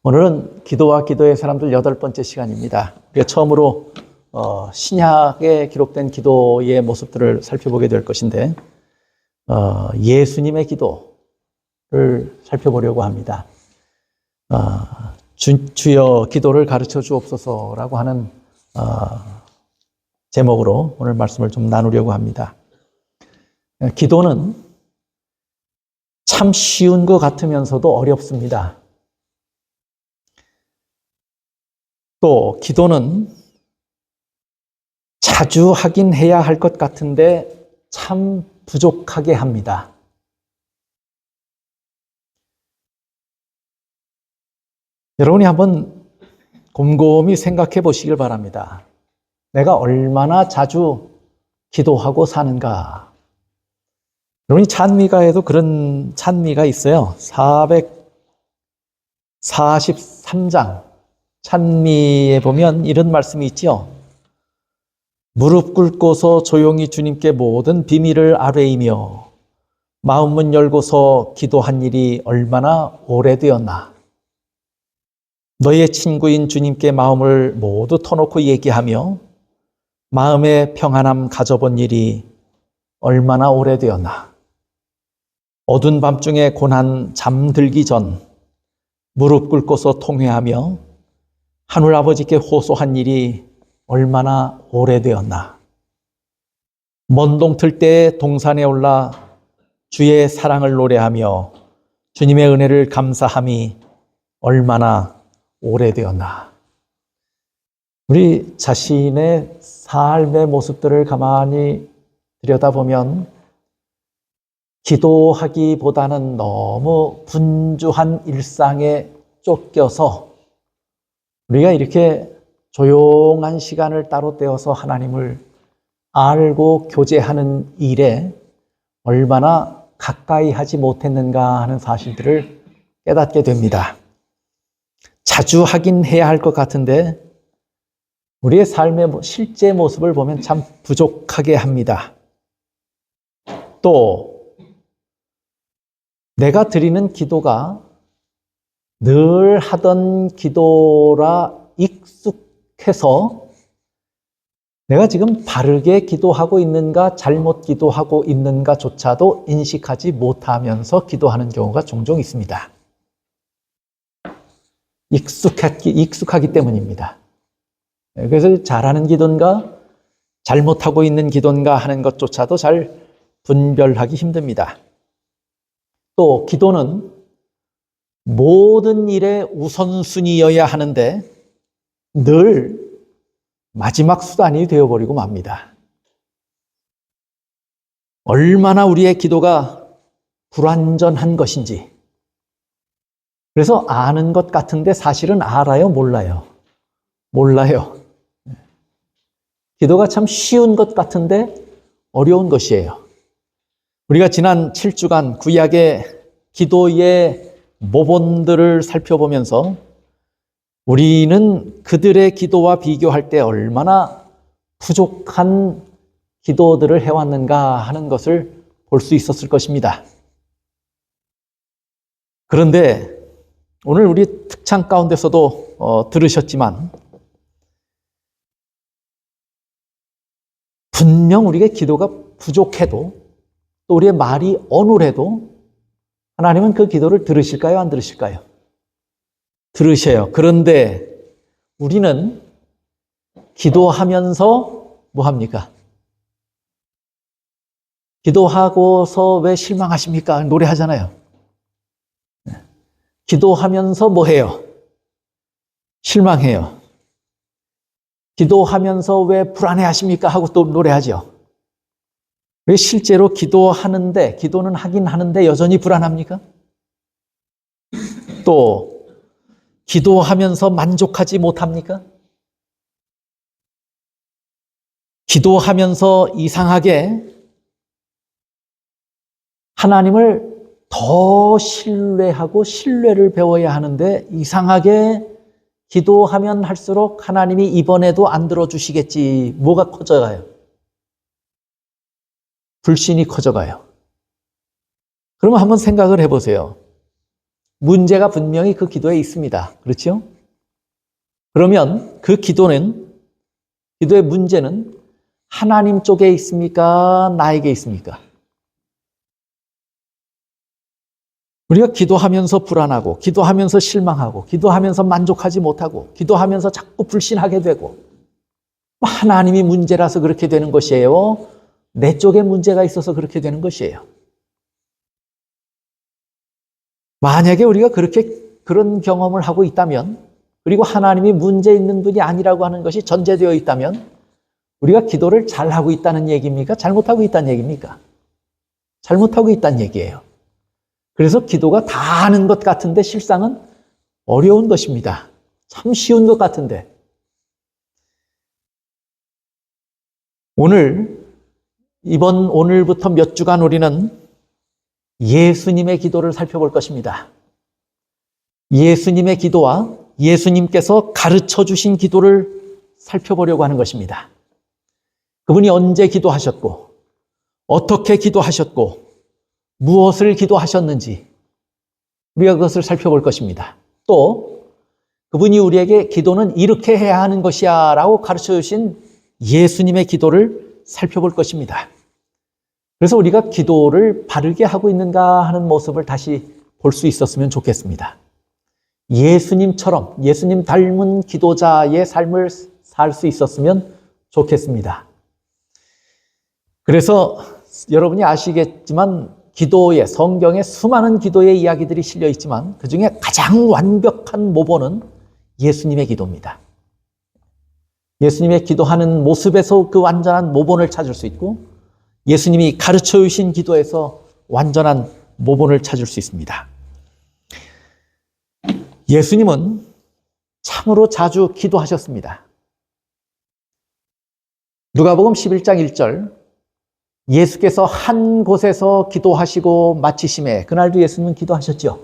오늘은 기도와 기도의 사람들 8번째 시간입니다. 우리가 처음으로 신약에 기록된 기도의 모습들을 살펴보게 될 것인데 예수님의 기도를 살펴보려고 합니다. 주여 기도를 가르쳐 주옵소서라고 하는 제목으로 오늘 말씀을 좀 나누려고 합니다. 기도는 참 쉬운 것 같으면서도 어렵습니다. 또 기도는 자주 하긴 해야 할 것 같은데 참 부족하게 합니다. 여러분이 한번 곰곰이 생각해 보시길 바랍니다. 내가 얼마나 자주 기도하고 사는가. 여러분이 찬미가에도 그런 찬미가 있어요. 443장 찬미에 보면 이런 말씀이 있죠. 무릎 꿇고서 조용히 주님께 모든 비밀을 아뢰이며 마음문 열고서 기도한 일이 얼마나 오래되었나. 너의 친구인 주님께 마음을 모두 터놓고 얘기하며 마음의 평안함 가져본 일이 얼마나 오래되었나. 어두운 밤중에 고난 잠들기 전 무릎 꿇고서 통회하며 하늘 아버지께 호소한 일이 얼마나 오래되었나. 먼 동틀 때 동산에 올라 주의 사랑을 노래하며 주님의 은혜를 감사함이 얼마나 오래되었나. 우리 자신의 삶의 모습들을 가만히 들여다보면 기도하기보다는 너무 분주한 일상에 쫓겨서 우리가 이렇게 조용한 시간을 따로 떼어서 하나님을 알고 교제하는 일에 얼마나 가까이 하지 못했는가 하는 사실들을 깨닫게 됩니다. 자주 하긴 해야 할 것 같은데 우리의 삶의 실제 모습을 보면 참 부족하게 합니다. 또 내가 드리는 기도가 늘 하던 기도라 익숙해서 내가 지금 바르게 기도하고 있는가 잘못 기도하고 있는가조차도 인식하지 못하면서 기도하는 경우가 종종 있습니다. 익숙하기 때문입니다. 그래서 잘하는 기도인가 잘못하고 있는 기도인가 하는 것조차도 잘 분별하기 힘듭니다. 또 기도는 모든 일의 우선순위여야 하는데 늘 마지막 수단이 되어버리고 맙니다. 얼마나 우리의 기도가 불완전한 것인지. 그래서 아는 것 같은데 사실은 알아요, 몰라요? 몰라요. 기도가 참 쉬운 것 같은데 어려운 것이에요. 우리가 지난 7주간 구약의 기도의 모본들을 살펴보면서 우리는 그들의 기도와 비교할 때 얼마나 부족한 기도들을 해왔는가 하는 것을 볼 수 있었을 것입니다. 그런데 오늘 우리 특창 가운데서도 들으셨지만 분명 우리의 기도가 부족해도 또 우리의 말이 어눌해도 하나님은 그 기도를 들으실까요? 안 들으실까요? 들으셔요. 그런데 우리는 기도하면서 뭐 합니까? 기도하고서 왜 실망하십니까? 노래하잖아요. 기도하면서 뭐 해요? 실망해요. 기도하면서 왜 불안해하십니까? 하고 또 노래하죠. 왜 실제로 기도하는데, 기도는 하긴 하는데 여전히 불안합니까? 또 기도하면서 만족하지 못합니까? 기도하면서 이상하게 하나님을 더 신뢰하고 신뢰를 배워야 하는데 이상하게 기도하면 할수록 하나님이 이번에도 안 들어주시겠지. 뭐가 커져가요? 불신이 커져가요. 그러면 한번 생각을 해보세요. 문제가 분명히 그 기도에 있습니다. 그렇죠? 그러면 그 기도의 문제는 하나님 쪽에 있습니까? 나에게 있습니까? 우리가 기도하면서 불안하고, 기도하면서 실망하고, 기도하면서 만족하지 못하고, 기도하면서 자꾸 불신하게 되고, 하나님이 문제라서 그렇게 되는 것이에요? 내 쪽에 문제가 있어서 그렇게 되는 것이에요? 만약에 우리가 그런 경험을 하고 있다면, 그리고 하나님이 문제 있는 분이 아니라고 하는 것이 전제되어 있다면, 우리가 기도를 잘하고 있다는 얘기입니까? 잘못하고 있다는 얘기입니까? 잘못하고 있다는 얘기예요. 그래서 기도가 다 하는 것 같은데 실상은 어려운 것입니다. 참 쉬운 것 같은데. 오늘부터 몇 주간 우리는 예수님의 기도를 살펴볼 것입니다. 예수님의 기도와 예수님께서 가르쳐 주신 기도를 살펴보려고 하는 것입니다. 그분이 언제 기도하셨고, 어떻게 기도하셨고, 무엇을 기도하셨는지 우리가 그것을 살펴볼 것입니다. 또 그분이 우리에게 기도는 이렇게 해야 하는 것이야 라고 가르쳐 주신 예수님의 기도를 살펴볼 것입니다. 그래서 우리가 기도를 바르게 하고 있는가 하는 모습을 다시 볼 수 있었으면 좋겠습니다. 예수님처럼, 예수님 닮은 기도자의 삶을 살 수 있었으면 좋겠습니다. 그래서 여러분이 아시겠지만 성경에 수많은 기도의 이야기들이 실려 있지만 그 중에 가장 완벽한 모본은 예수님의 기도입니다. 예수님의 기도하는 모습에서 그 완전한 모본을 찾을 수 있고, 예수님이 가르쳐 주신 기도에서 완전한 모본을 찾을 수 있습니다. 예수님은 참으로 자주 기도하셨습니다. 누가복음 11장 1절, 예수께서 한 곳에서 기도하시고 마치심에, 그날도 예수님은 기도하셨죠.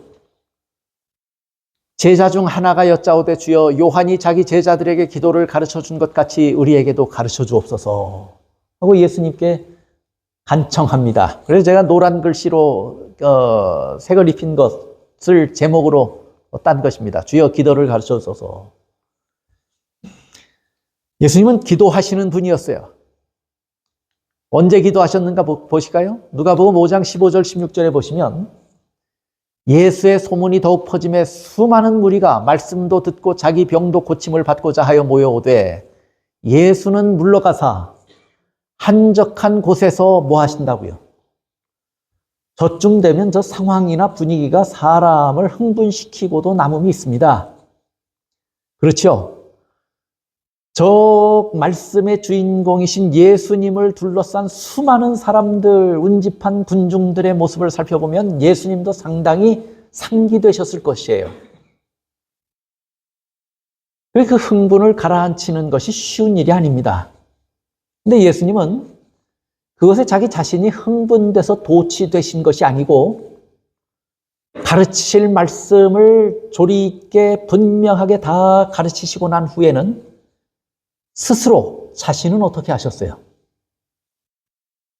제자 중 하나가 여짜오되 주여 요한이 자기 제자들에게 기도를 가르쳐 준 것 같이 우리에게도 가르쳐 주옵소서 하고 예수님께 간청합니다. 그래서 제가 노란 글씨로 색을 입힌 것을 제목으로 딴 것입니다. 주여 기도를 가르쳐 주소서. 예수님은 기도하시는 분이었어요. 언제 기도하셨는가 보실까요? 누가복음 5장 15절 16절에 보시면 예수의 소문이 더욱 퍼짐에 수많은 무리가 말씀도 듣고 자기 병도 고침을 받고자 하여 모여오되 예수는 물러가사 한적한 곳에서 뭐 하신다고요? 저쯤 되면 저 상황이나 분위기가 사람을 흥분시키고도 남음이 있습니다. 그렇죠? 저 말씀의 주인공이신 예수님을 둘러싼 수많은 사람들, 운집한 군중들의 모습을 살펴보면 예수님도 상당히 상기되셨을 것이에요. 그 흥분을 가라앉히는 것이 쉬운 일이 아닙니다. 근데 예수님은 그것에 자기 자신이 흥분돼서 도취되신 것이 아니고 가르치실 말씀을 조리 있게 분명하게 다 가르치시고 난 후에는 스스로 자신은 어떻게 하셨어요?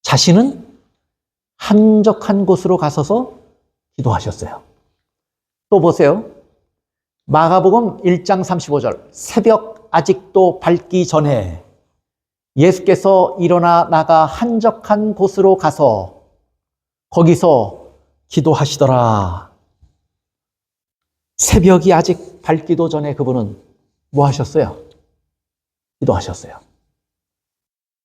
자신은 한적한 곳으로 가서서 기도하셨어요. 또 보세요. 마가복음 1장 35절, 새벽 아직도 밝기 전에 예수께서 일어나 나가 한적한 곳으로 가서 거기서 기도하시더라. 새벽이 아직 밝기도 전에 그분은 뭐 하셨어요? 기도하셨어요.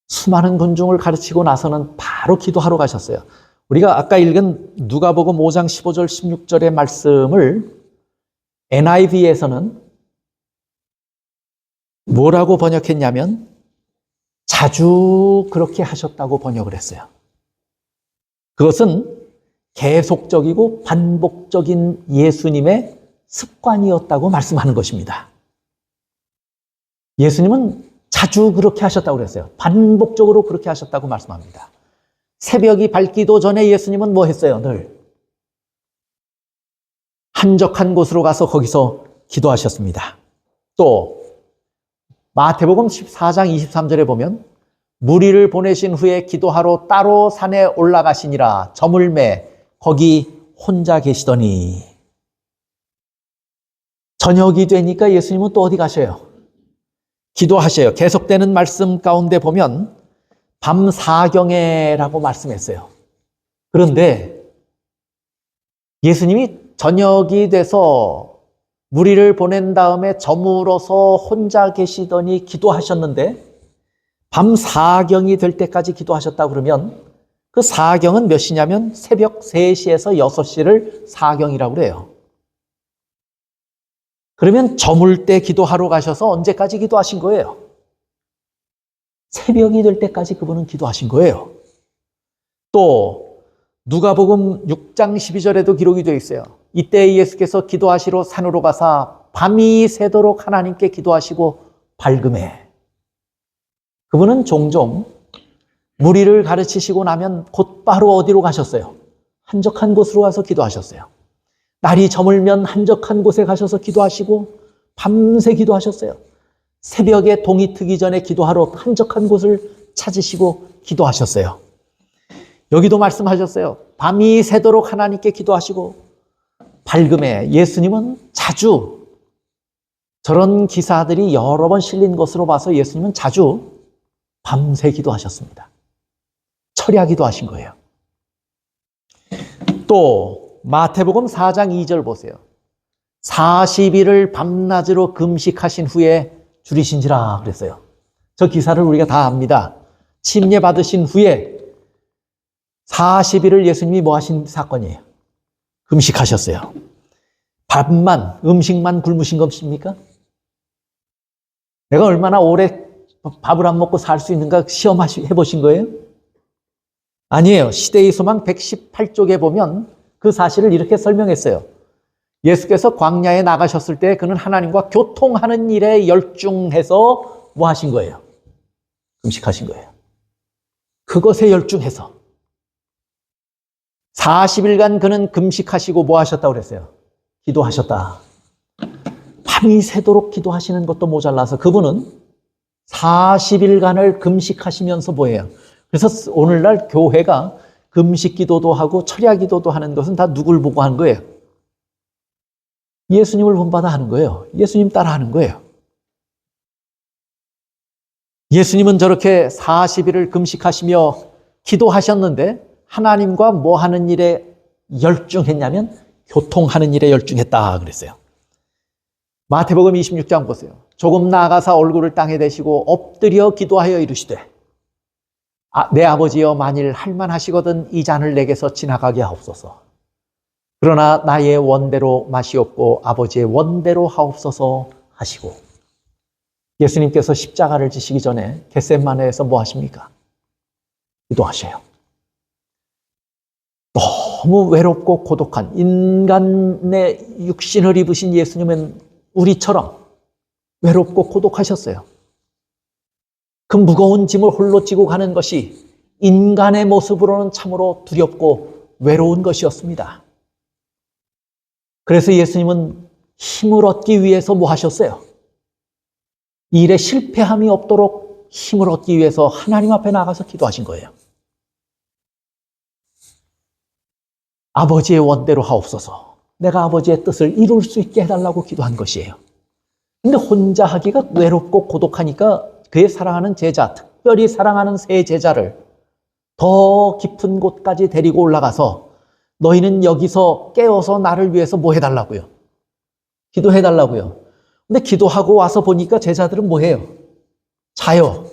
수많은 군중을 가르치고 나서는 바로 기도하러 가셨어요. 우리가 아까 읽은 누가복음 5장 15절 16절의 말씀을 NIV에서는 뭐라고 번역했냐면 자주 그렇게 하셨다고 번역을 했어요. 그것은 계속적이고 반복적인 예수님의 습관이었다고 말씀하는 것입니다. 예수님은 자주 그렇게 하셨다고 그랬어요. 반복적으로 그렇게 하셨다고 말씀합니다. 새벽이 밝기도 전에 예수님은 뭐 했어요? 늘 한적한 곳으로 가서 거기서 기도하셨습니다. 또 마태복음 14장 23절에 보면 무리를 보내신 후에 기도하러 따로 산에 올라가시니라 저물매 거기 혼자 계시더니 저녁이 되니까 예수님은 또 어디 가셔요? 기도하셔요. 계속되는 말씀 가운데 보면 밤 사경에라고 말씀했어요. 그런데 예수님이 저녁이 돼서 무리를 보낸 다음에 저물어서 혼자 계시더니 기도하셨는데 밤 사경이 될 때까지 기도하셨다 그러면 그 사경은 몇 시냐면 새벽 3시에서 6시를 사경이라고 그래요. 그러면 저물 때 기도하러 가셔서 언제까지 기도하신 거예요? 새벽이 될 때까지 그분은 기도하신 거예요. 또 누가복음 6장 12절에도 기록이 되어 있어요. 이때 예수께서 기도하시러 산으로 가사 밤이 새도록 하나님께 기도하시고 밝음에. 그분은 종종 무리를 가르치시고 나면 곧바로 어디로 가셨어요? 한적한 곳으로 가서 기도하셨어요. 날이 저물면 한적한 곳에 가셔서 기도하시고 밤새 기도하셨어요. 새벽에 동이 트기 전에 기도하러 한적한 곳을 찾으시고 기도하셨어요. 여기도 말씀하셨어요. 밤이 새도록 하나님께 기도하시고 밝음에. 예수님은 자주 저런 기사들이 여러 번 실린 것으로 봐서 예수님은 자주 밤새 기도하셨습니다. 철야기도 하신 거예요. 또 마태복음 4장 2절 보세요. 40일을 밤낮으로 금식하신 후에 줄이신지라 그랬어요. 저 기사를 우리가 다 압니다. 침례 받으신 후에 40일을 예수님이 뭐 하신 사건이에요? 금식하셨어요. 밥만, 음식만 굶으신 것입니까? 내가 얼마나 오래 밥을 안 먹고 살 수 있는가 시험해보신 거예요? 아니에요. 시대의 소망 118쪽에 보면 그 사실을 이렇게 설명했어요. 예수께서 광야에 나가셨을 때 그는 하나님과 교통하는 일에 열중해서 뭐 하신 거예요? 금식하신 거예요. 그것에 열중해서 40일간 그는 금식하시고 뭐 하셨다고 그랬어요? 기도하셨다. 밤이 새도록 기도하시는 것도 모자라서 그분은 40일간을 금식하시면서 뭐예요? 그래서 오늘날 교회가 금식 기도도 하고 철야 기도도 하는 것은 다 누굴 보고 하는 거예요? 예수님을 본받아 하는 거예요. 예수님 따라 하는 거예요. 예수님은 저렇게 40일을 금식하시며 기도하셨는데 하나님과 뭐 하는 일에 열중했냐면 교통하는 일에 열중했다 그랬어요. 마태복음 26장 보세요. 조금 나아가서 얼굴을 땅에 대시고 엎드려 기도하여 이르시되 내 아버지여 만일 할만하시거든 이 잔을 내게서 지나가게 하옵소서. 그러나 나의 원대로 마시옵고 아버지의 원대로 하옵소서 하시고 예수님께서 십자가를 지시기 전에 겟세마네에서 뭐 하십니까? 기도하셔요. 너무 외롭고 고독한 인간의 육신을 입으신 예수님은 우리처럼 외롭고 고독하셨어요. 그 무거운 짐을 홀로 지고 가는 것이 인간의 모습으로는 참으로 두렵고 외로운 것이었습니다. 그래서 예수님은 힘을 얻기 위해서 뭐 하셨어요? 이 일에 실패함이 없도록 힘을 얻기 위해서 하나님 앞에 나가서 기도하신 거예요. 아버지의 원대로 하옵소서. 내가 아버지의 뜻을 이룰 수 있게 해달라고 기도한 것이에요. 근데 혼자 하기가 외롭고 고독하니까 그의 사랑하는 제자, 특별히 사랑하는 세 제자를 더 깊은 곳까지 데리고 올라가서 너희는 여기서 깨어서 나를 위해서 뭐 해달라고요? 기도해달라고요. 근데 기도하고 와서 보니까 제자들은 뭐 해요? 자요.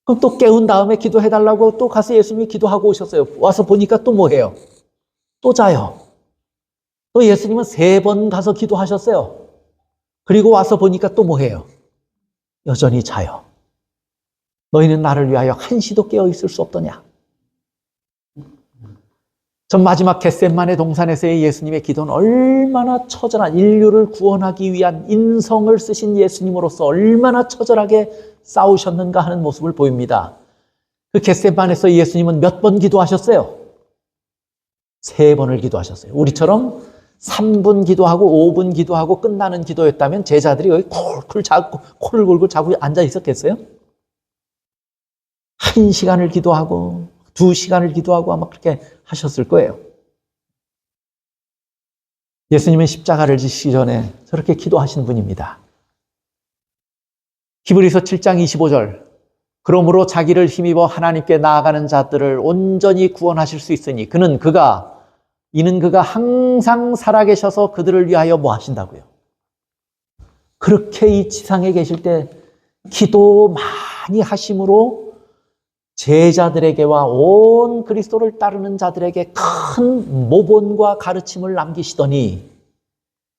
그럼 또 깨운 다음에 기도해달라고 또 가서 예수님이 기도하고 오셨어요. 와서 보니까 또 뭐 해요? 또 자요. 또 예수님은 3번 가서 기도하셨어요. 그리고 와서 보니까 또 뭐 해요? 여전히 자요. 너희는 나를 위하여 한시도 깨어 있을 수 없더냐? 전 마지막 겟세마네 동산에서의 예수님의 기도는 얼마나 처절한, 인류를 구원하기 위한 인성을 쓰신 예수님으로서 얼마나 처절하게 싸우셨는가 하는 모습을 보입니다. 그 겟세마네에서 예수님은 몇 번 기도하셨어요? 3번을 기도하셨어요. 우리처럼 3분 기도하고 5분 기도하고 끝나는 기도였다면 제자들이 여기 콜콜 자고 코를 골고 자고 앉아 있었겠어요? 1시간을 기도하고 2시간을 기도하고 아마 그렇게 하셨을 거예요. 예수님은 십자가를 지시기 전에 저렇게 기도하신 분입니다. 히브리서 7장 25절. 그러므로 자기를 힘입어 하나님께 나아가는 자들을 온전히 구원하실 수 있으니 이는 그가 항상 살아계셔서 그들을 위하여 뭐 하신다고요? 그렇게 이 지상에 계실 때 기도 많이 하심으로 제자들에게와 온 그리스도를 따르는 자들에게 큰 모본과 가르침을 남기시더니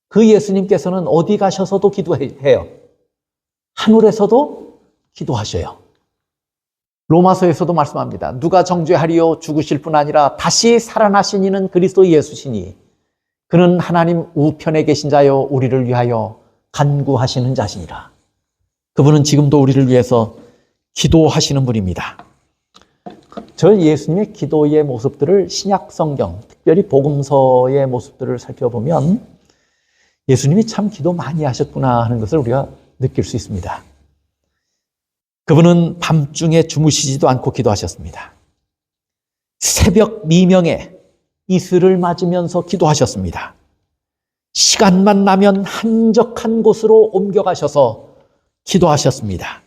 그 예수님께서는 어디 가셔서도 기도해요. 하늘에서도 기도하셔요. 로마서에서도 말씀합니다. 누가 정죄하리요? 죽으실 뿐 아니라 다시 살아나신 이는 그리스도 예수시니 그는 하나님 우편에 계신 자요 우리를 위하여 간구하시는 자시니라. 그분은 지금도 우리를 위해서 기도하시는 분입니다. 저 예수님의 기도의 모습들을 신약 성경, 특별히 복음서의 모습들을 살펴보면 예수님이 참 기도 많이 하셨구나 하는 것을 우리가 느낄 수 있습니다. 그분은 밤중에 주무시지도 않고 기도하셨습니다. 새벽 미명에 이슬을 맞으면서 기도하셨습니다. 시간만 나면 한적한 곳으로 옮겨가셔서 기도하셨습니다.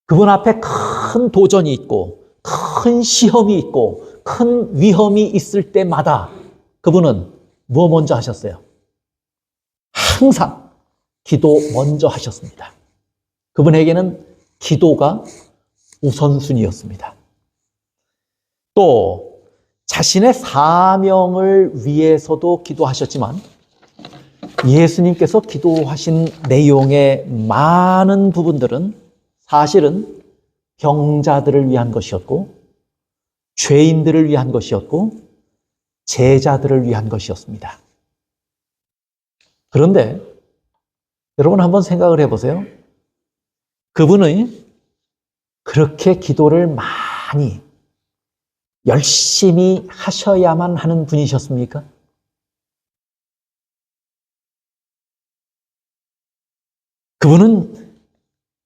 그분 앞에 큰 도전이 있고 큰 시험이 있고 큰 위험이 있을 때마다 그분은 뭐 먼저 하셨어요? 항상 기도 먼저 하셨습니다. 그분에게는 기도가 우선순위였습니다. 또 자신의 사명을 위해서도 기도하셨지만 예수님께서 기도하신 내용의 많은 부분들은 사실은 병자들을 위한 것이었고 죄인들을 위한 것이었고 제자들을 위한 것이었습니다. 그런데 여러분 한번 생각을 해보세요. 그분은 그렇게 기도를 많이 열심히 하셔야만 하는 분이셨습니까? 그분은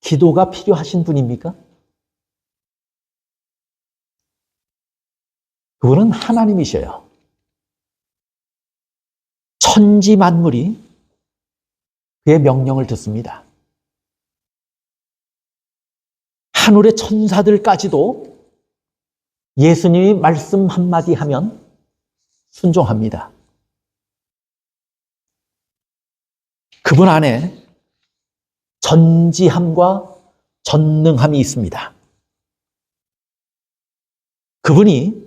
기도가 필요하신 분입니까? 그분은 하나님이셔요. 천지 만물이 그의 명령을 듣습니다. 하늘의 천사들까지도 예수님이 말씀 한마디 하면 순종합니다. 그분 안에 전지함과 전능함이 있습니다. 그분이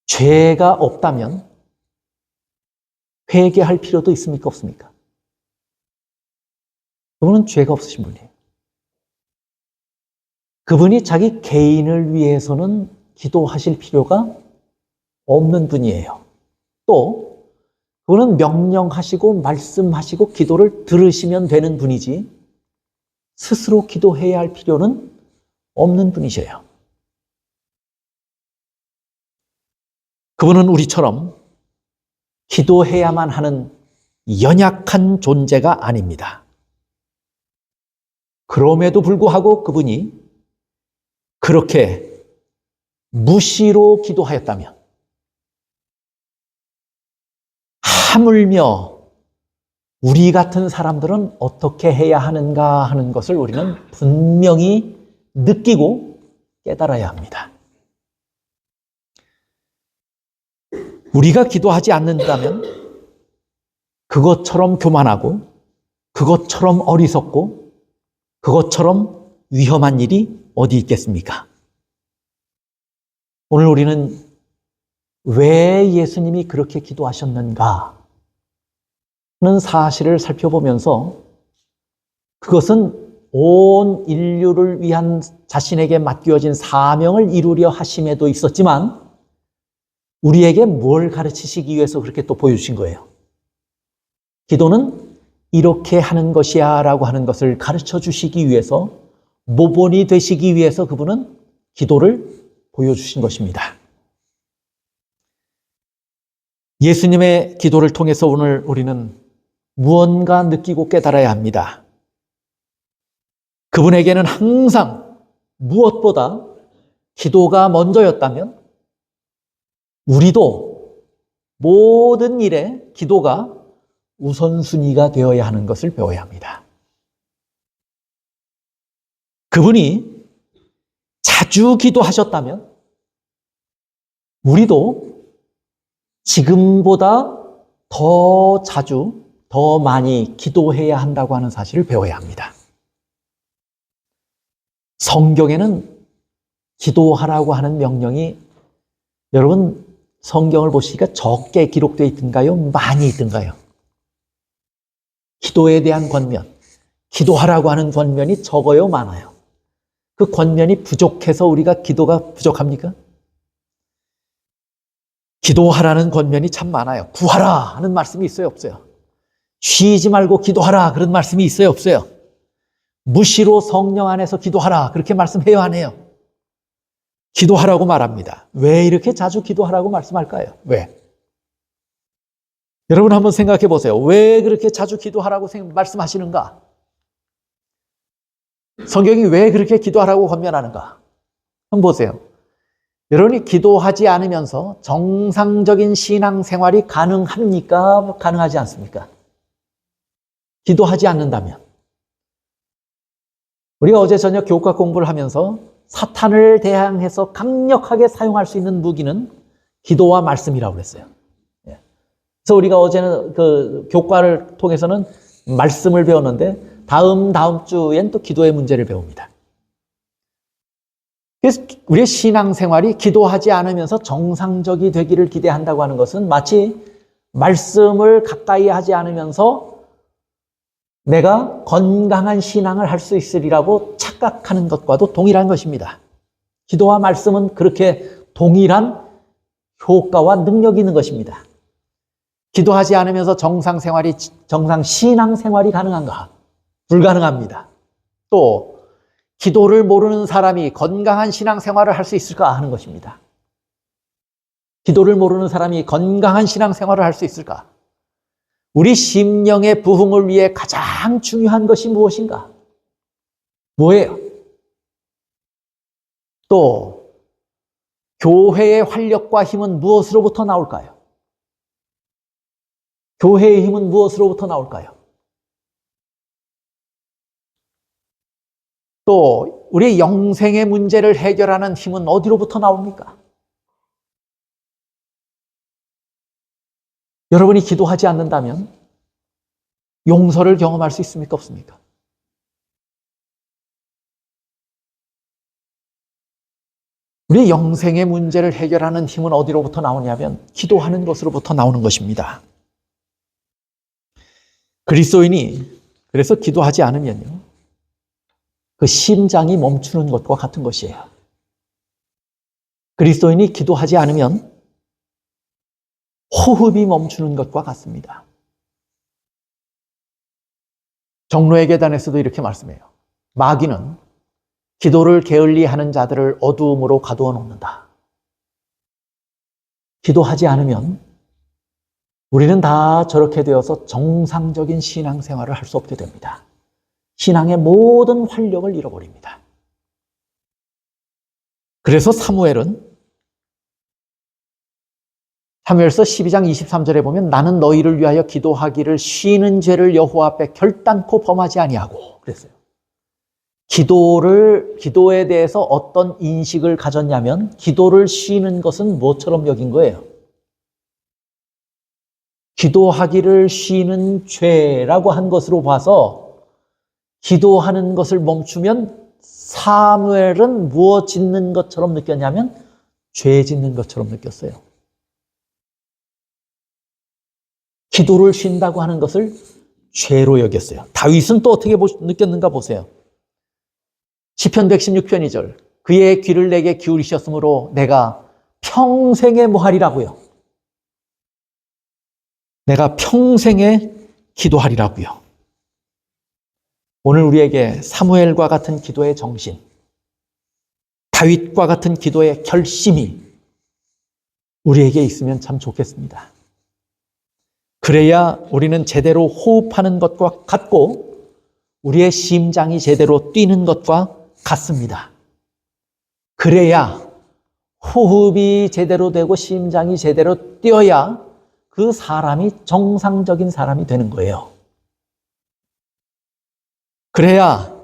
죄가 없다면 회개할 필요도 있습니까? 없습니까? 그분은 죄가 없으신 분이에요. 그분이 자기 개인을 위해서는 기도하실 필요가 없는 분이에요. 또 그분은 명령하시고 말씀하시고 기도를 들으시면 되는 분이지 스스로 기도해야 할 필요는 없는 분이셔요. 그분은 우리처럼 기도해야만 하는 연약한 존재가 아닙니다. 그럼에도 불구하고 그분이 그렇게 무시로 기도하였다면 하물며 우리 같은 사람들은 어떻게 해야 하는가 하는 것을 우리는 분명히 느끼고 깨달아야 합니다. 우리가 기도하지 않는다면 그것처럼 교만하고 그것처럼 어리석고 그것처럼 위험한 일이 어디 있겠습니까? 오늘 우리는 왜 예수님이 그렇게 기도하셨는가 하는 사실을 살펴보면서 그것은 온 인류를 위한 자신에게 맡겨진 사명을 이루려 하심에도 있었지만 우리에게 뭘 가르치시기 위해서 그렇게 또 보여주신 거예요. 기도는 이렇게 하는 것이야 라고 하는 것을 가르쳐 주시기 위해서 모본이 되시기 위해서 그분은 기도를 보여주신 것입니다. 예수님의 기도를 통해서 오늘 우리는 무언가 느끼고 깨달아야 합니다. 그분에게는 항상 무엇보다 기도가 먼저였다면 우리도 모든 일에 기도가 우선순위가 되어야 하는 것을 배워야 합니다. 그분이 자주 기도하셨다면 우리도 지금보다 더 자주, 더 많이 기도해야 한다고 하는 사실을 배워야 합니다. 성경에는 기도하라고 하는 명령이, 여러분 성경을 보시니까 적게 기록되어 있든가요? 많이 있든가요? 기도에 대한 권면, 기도하라고 하는 권면이 적어요? 많아요? 그 권면이 부족해서 우리가 기도가 부족합니까? 기도하라는 권면이 참 많아요. 구하라 하는 말씀이 있어요? 없어요? 쉬지 말고 기도하라 그런 말씀이 있어요? 없어요? 무시로 성령 안에서 기도하라 그렇게 말씀해요? 안 해요? 기도하라고 말합니다. 왜 이렇게 자주 기도하라고 말씀할까요? 왜? 여러분 한번 생각해 보세요. 왜 그렇게 자주 기도하라고 말씀하시는가? 성경이 왜 그렇게 기도하라고 권면하는가? 한번 보세요. 여러분이 기도하지 않으면서 정상적인 신앙생활이 가능합니까? 가능하지 않습니까? 기도하지 않는다면. 우리가 어제 저녁 교과 공부를 하면서 사탄을 대항해서 강력하게 사용할 수 있는 무기는 기도와 말씀이라고 그랬어요. 그래서 우리가 어제는 그 교과를 통해서는 말씀을 배웠는데 다음 주엔 또 기도의 문제를 배웁니다. 그래서 우리의 신앙생활이 기도하지 않으면서 정상적이 되기를 기대한다고 하는 것은 마치 말씀을 가까이 하지 않으면서 내가 건강한 신앙을 할 수 있으리라고 착각하는 것과도 동일한 것입니다. 기도와 말씀은 그렇게 동일한 효과와 능력이 있는 것입니다. 기도하지 않으면서 정상 신앙생활이 가능한가? 불가능합니다. 또 기도를 모르는 사람이 건강한 신앙생활을 할 수 있을까 하는 것입니다. 기도를 모르는 사람이 건강한 신앙생활을 할 수 있을까? 우리 심령의 부흥을 위해 가장 중요한 것이 무엇인가? 뭐예요? 또 교회의 활력과 힘은 무엇으로부터 나올까요? 교회의 힘은 무엇으로부터 나올까요? 또 우리 영생의 문제를 해결하는 힘은 어디로부터 나옵니까? 여러분이 기도하지 않는다면 용서를 경험할 수 있습니까? 없습니까? 우리 영생의 문제를 해결하는 힘은 어디로부터 나오냐면 기도하는 것으로부터 나오는 것입니다. 그리스도인이 그래서 기도하지 않으면요, 그 심장이 멈추는 것과 같은 것이에요. 그리스도인이 기도하지 않으면 호흡이 멈추는 것과 같습니다. 정로의 계단에서도 이렇게 말씀해요. 마귀는 기도를 게을리하는 자들을 어두움으로 가두어 놓는다. 기도하지 않으면 우리는 다 저렇게 되어서 정상적인 신앙생활을 할 수 없게 됩니다. 신앙의 모든 활력을 잃어버립니다. 그래서 사무엘서 12장 23절에 보면 나는 너희를 위하여 기도하기를 쉬는 죄를 여호와 앞에 결단코 범하지 아니하고 그랬어요. 기도에 대해서 어떤 인식을 가졌냐면 기도를 쉬는 것은 뭐처럼 여긴 거예요? 기도하기를 쉬는 죄라고 한 것으로 봐서 기도하는 것을 멈추면 사무엘은 무엇 짓는 것처럼 느꼈냐면 죄 짓는 것처럼 느꼈어요. 기도를 쉰다고 하는 것을 죄로 여겼어요. 다윗은 또 어떻게 느꼈는가 보세요. 시편 116편 2절 그의 귀를 내게 기울이셨으므로 내가 평생에 뭐하리라고요? 내가 평생에 기도하리라고요. 오늘 우리에게 사무엘과 같은 기도의 정신, 다윗과 같은 기도의 결심이 우리에게 있으면 참 좋겠습니다. 그래야 우리는 제대로 호흡하는 것과 같고 우리의 심장이 제대로 뛰는 것과 같습니다. 그래야 호흡이 제대로 되고 심장이 제대로 뛰어야 그 사람이 정상적인 사람이 되는 거예요. 그래야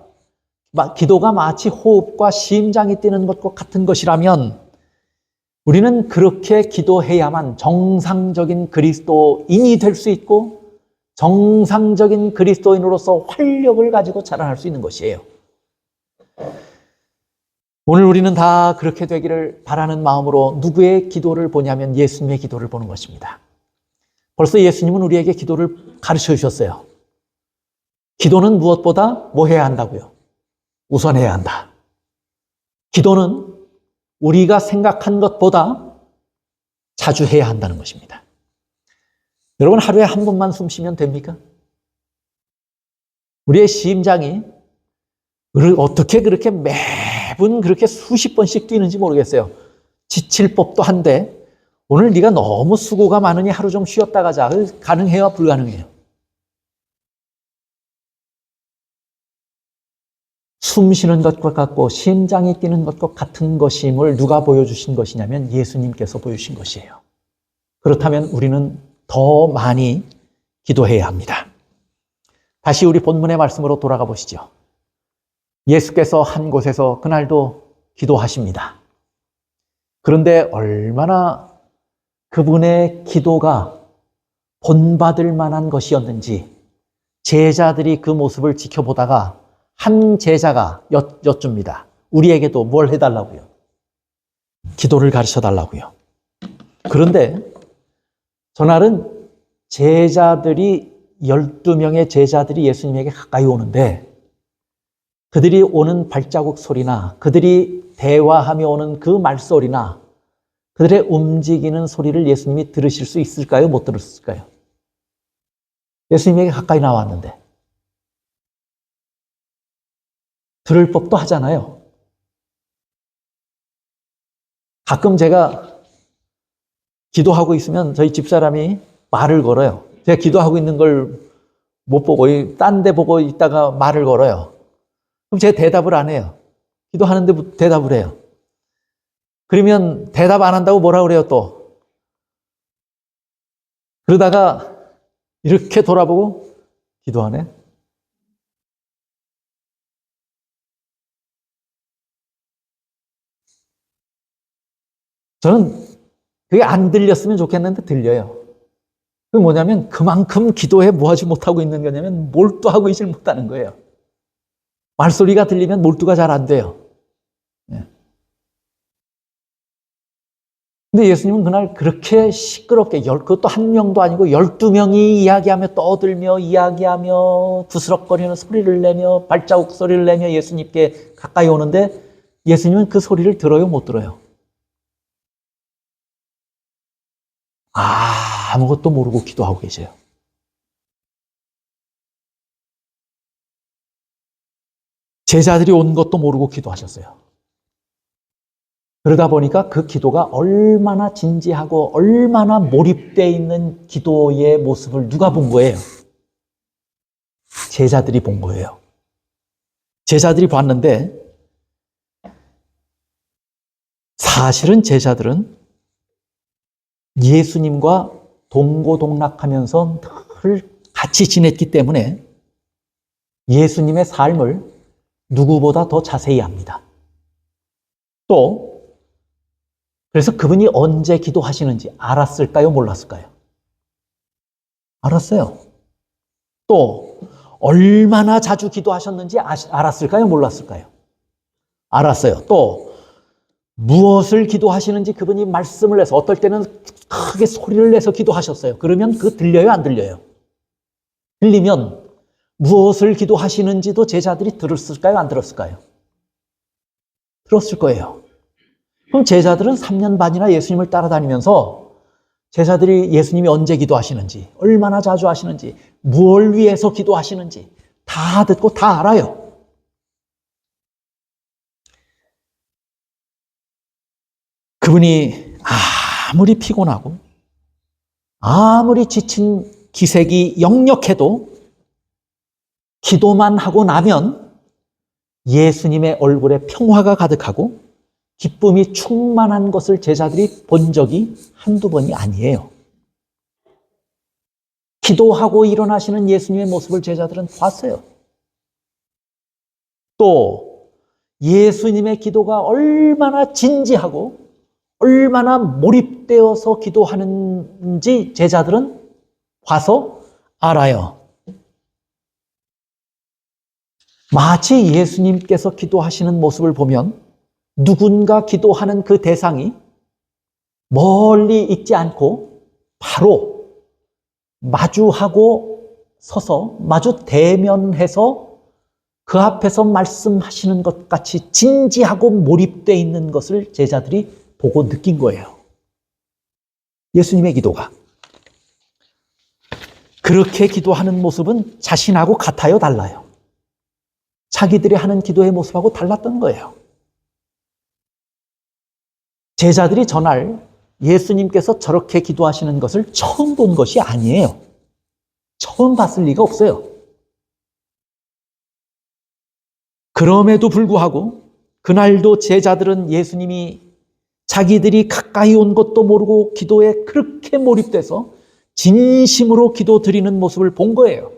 기도가 마치 호흡과 심장이 뛰는 것과 같은 것이라면 우리는 그렇게 기도해야만 정상적인 그리스도인이 될 수 있고 정상적인 그리스도인으로서 활력을 가지고 자라날 수 있는 것이에요. 오늘 우리는 다 그렇게 되기를 바라는 마음으로 누구의 기도를 보냐면 예수님의 기도를 보는 것입니다. 벌써 예수님은 우리에게 기도를 가르쳐 주셨어요. 기도는 무엇보다 뭐 해야 한다고요? 우선해야 한다. 기도는 우리가 생각한 것보다 자주 해야 한다는 것입니다. 여러분, 하루에 한 번만 숨 쉬면 됩니까? 우리의 심장이 어떻게 그렇게 매분 그렇게 수십 번씩 뛰는지 모르겠어요. 지칠 법도 한데 오늘 네가 너무 수고가 많으니 하루 좀 쉬었다 가자. 가능해요? 불가능해요? 숨 쉬는 것과 같고 심장이 뛰는 것과 같은 것임을 누가 보여주신 것이냐면 예수님께서 보여주신 것이에요. 그렇다면 우리는 더 많이 기도해야 합니다. 다시 우리 본문의 말씀으로 돌아가 보시죠. 예수께서 한 곳에서 그날도 기도하십니다. 그런데 얼마나 그분의 기도가 본받을 만한 것이었는지 제자들이 그 모습을 지켜보다가 한 제자가 여쭙니다. 우리에게도 뭘 해달라고요? 기도를 가르쳐달라고요. 그런데 전날은 제자들이 12명의 제자들이 예수님에게 가까이 오는데 그들이 오는 발자국 소리나 그들이 대화하며 오는 그 말소리나 그들의 움직이는 소리를 예수님이 들으실 수 있을까요? 못 들었을까요? 예수님에게 가까이 나왔는데 들을 법도 하잖아요. 가끔 제가 기도하고 있으면 저희 집사람이 말을 걸어요. 제가 기도하고 있는 걸 못 보고 딴 데 보고 있다가 말을 걸어요. 그럼 제가 대답을 안 해요. 기도하는데 대답을 해요. 그러면 대답 안 한다고 뭐라 그래요 또. 그러다가 이렇게 돌아보고 기도하네. 저는 그게 안 들렸으면 좋겠는데 들려요. 그게 뭐냐면 그만큼 기도에 뭐하지 못하고 있는 거냐면 몰두하고 있지 못하는 거예요. 말소리가 들리면 몰두가 잘 안 돼요. 근데 예수님은 그날 그렇게 시끄럽게 그것도 한 명도 아니고 12명이 이야기하며 떠들며 이야기하며 부스럭거리는 소리를 내며 발자국 소리를 내며 예수님께 가까이 오는데 예수님은 그 소리를 들어요? 못 들어요? 아무것도 모르고 기도하고 계세요. 제자들이 온 것도 모르고 기도하셨어요. 그러다 보니까 그 기도가 얼마나 진지하고 얼마나 몰입되어 있는 기도의 모습을 누가 본 거예요? 제자들이 본 거예요. 제자들이 봤는데 사실은 제자들은 예수님과 동고동락하면서 늘 같이 지냈기 때문에 예수님의 삶을 누구보다 더 자세히 압니다. 또 그래서 그분이 언제 기도하시는지 알았을까요? 몰랐을까요? 알았어요. 또 얼마나 자주 기도하셨는지 알았을까요? 몰랐을까요? 알았어요. 또 무엇을 기도하시는지 그분이 말씀을 해서 어떨 때는 크게 소리를 내서 기도하셨어요. 그러면 그 들려요? 안 들려요? 들리면 무엇을 기도하시는지도 제자들이 들었을까요? 안 들었을까요? 들었을 거예요. 그럼 제자들은 3년 반이나 예수님을 따라다니면서 제자들이 예수님이 언제 기도하시는지, 얼마나 자주 하시는지, 무엇을 위해서 기도하시는지 다 듣고 다 알아요. 그분이 아무리 피곤하고 아무리 지친 기색이 역력해도 기도만 하고 나면 예수님의 얼굴에 평화가 가득하고 기쁨이 충만한 것을 제자들이 본 적이 한두 번이 아니에요. 기도하고 일어나시는 예수님의 모습을 제자들은 봤어요. 또 예수님의 기도가 얼마나 진지하고 얼마나 몰입되어서 기도하는지 제자들은 봐서 알아요. 마치 예수님께서 기도하시는 모습을 보면 누군가 기도하는 그 대상이 멀리 있지 않고 바로 마주하고 서서 마주 대면해서 그 앞에서 말씀하시는 것 같이 진지하고 몰입되어 있는 것을 제자들이 보고 느낀 거예요. 예수님의 기도가. 그렇게 기도하는 모습은 자신하고 같아요, 달라요? 자기들이 하는 기도의 모습하고 달랐던 거예요. 제자들이 전날 예수님께서 저렇게 기도하시는 것을 처음 본 것이 아니에요. 처음 봤을 리가 없어요. 그럼에도 불구하고 그날도 제자들은 예수님이 자기들이 가까이 온 것도 모르고 기도에 그렇게 몰입돼서 진심으로 기도 드리는 모습을 본 거예요.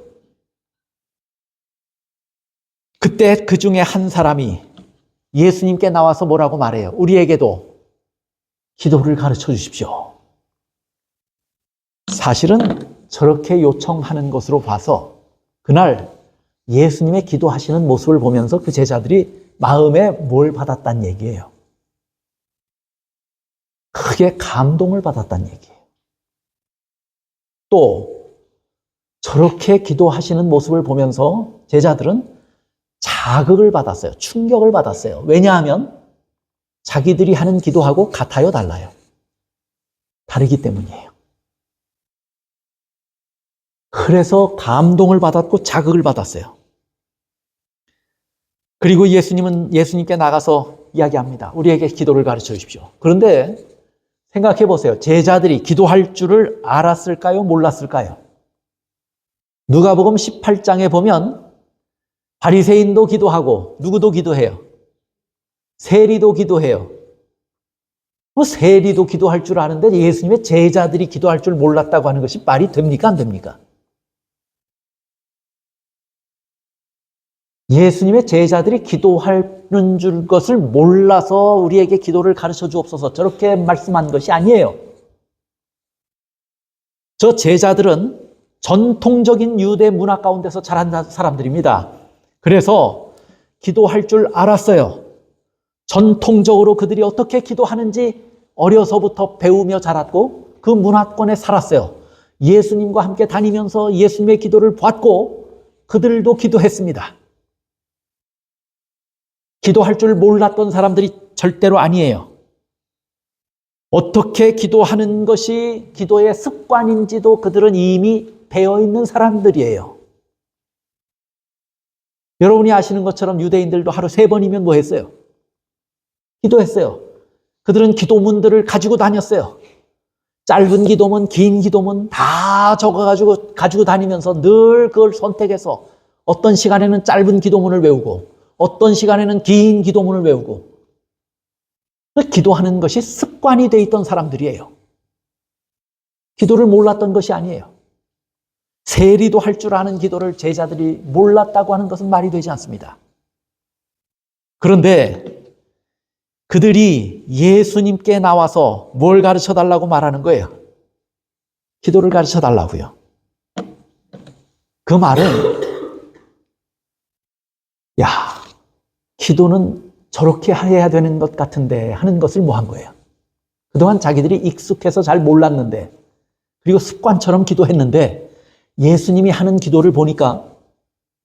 그때 그 중에 한 사람이 예수님께 나와서 뭐라고 말해요? 우리에게도 기도를 가르쳐 주십시오. 사실은 저렇게 요청하는 것으로 봐서 그날 예수님의 기도하시는 모습을 보면서 그 제자들이 마음에 뭘 받았단 얘기예요? 크게 감동을 받았단 얘기예요. 또 저렇게 기도하시는 모습을 보면서 제자들은 자극을 받았어요. 충격을 받았어요. 왜냐하면 자기들이 하는 기도하고 같아요, 달라요? 다르기 때문이에요. 그래서 감동을 받았고 자극을 받았어요. 그리고 예수님께 나가서 이야기합니다. 우리에게 기도를 가르쳐 주십시오. 그런데 생각해 보세요. 제자들이 기도할 줄을 알았을까요? 몰랐을까요? 누가복음 18장에 보면 바리새인도 기도하고 누구도 기도해요? 세리도 기도해요. 세리도 기도할 줄 아는데 예수님의 제자들이 기도할 줄 몰랐다고 하는 것이 말이 됩니까? 안 됩니까? 예수님의 제자들이 기도하는 줄 것을 몰라서 우리에게 기도를 가르쳐 주옵소서 저렇게 말씀한 것이 아니에요. 저 제자들은 전통적인 유대 문화 가운데서 자란 사람들입니다. 그래서 기도할 줄 알았어요. 전통적으로 그들이 어떻게 기도하는지 어려서부터 배우며 자랐고 그 문화권에 살았어요. 예수님과 함께 다니면서 예수님의 기도를 봤고 그들도 기도했습니다. 기도할 줄 몰랐던 사람들이 절대로 아니에요. 어떻게 기도하는 것이 기도의 습관인지도 그들은 이미 배어있는 사람들이에요. 여러분이 아시는 것처럼 유대인들도 하루 3번이면 뭐 했어요? 기도했어요. 그들은 기도문들을 가지고 다녔어요. 짧은 기도문, 긴 기도문 다 적어가지고 가지고 다니면서 늘 그걸 선택해서 어떤 시간에는 짧은 기도문을 외우고 어떤 시간에는 긴 기도문을 외우고 기도하는 것이 습관이 돼 있던 사람들이에요. 기도를 몰랐던 것이 아니에요. 세리도 할 줄 아는 기도를 제자들이 몰랐다고 하는 것은 말이 되지 않습니다. 그런데 그들이 예수님께 나와서 뭘 가르쳐 달라고 말하는 거예요? 기도를 가르쳐 달라고요. 그 말은 야, 기도는 저렇게 해야 되는 것 같은데 하는 것을 뭐 한 거예요? 그동안 자기들이 익숙해서 잘 몰랐는데 그리고 습관처럼 기도했는데 예수님이 하는 기도를 보니까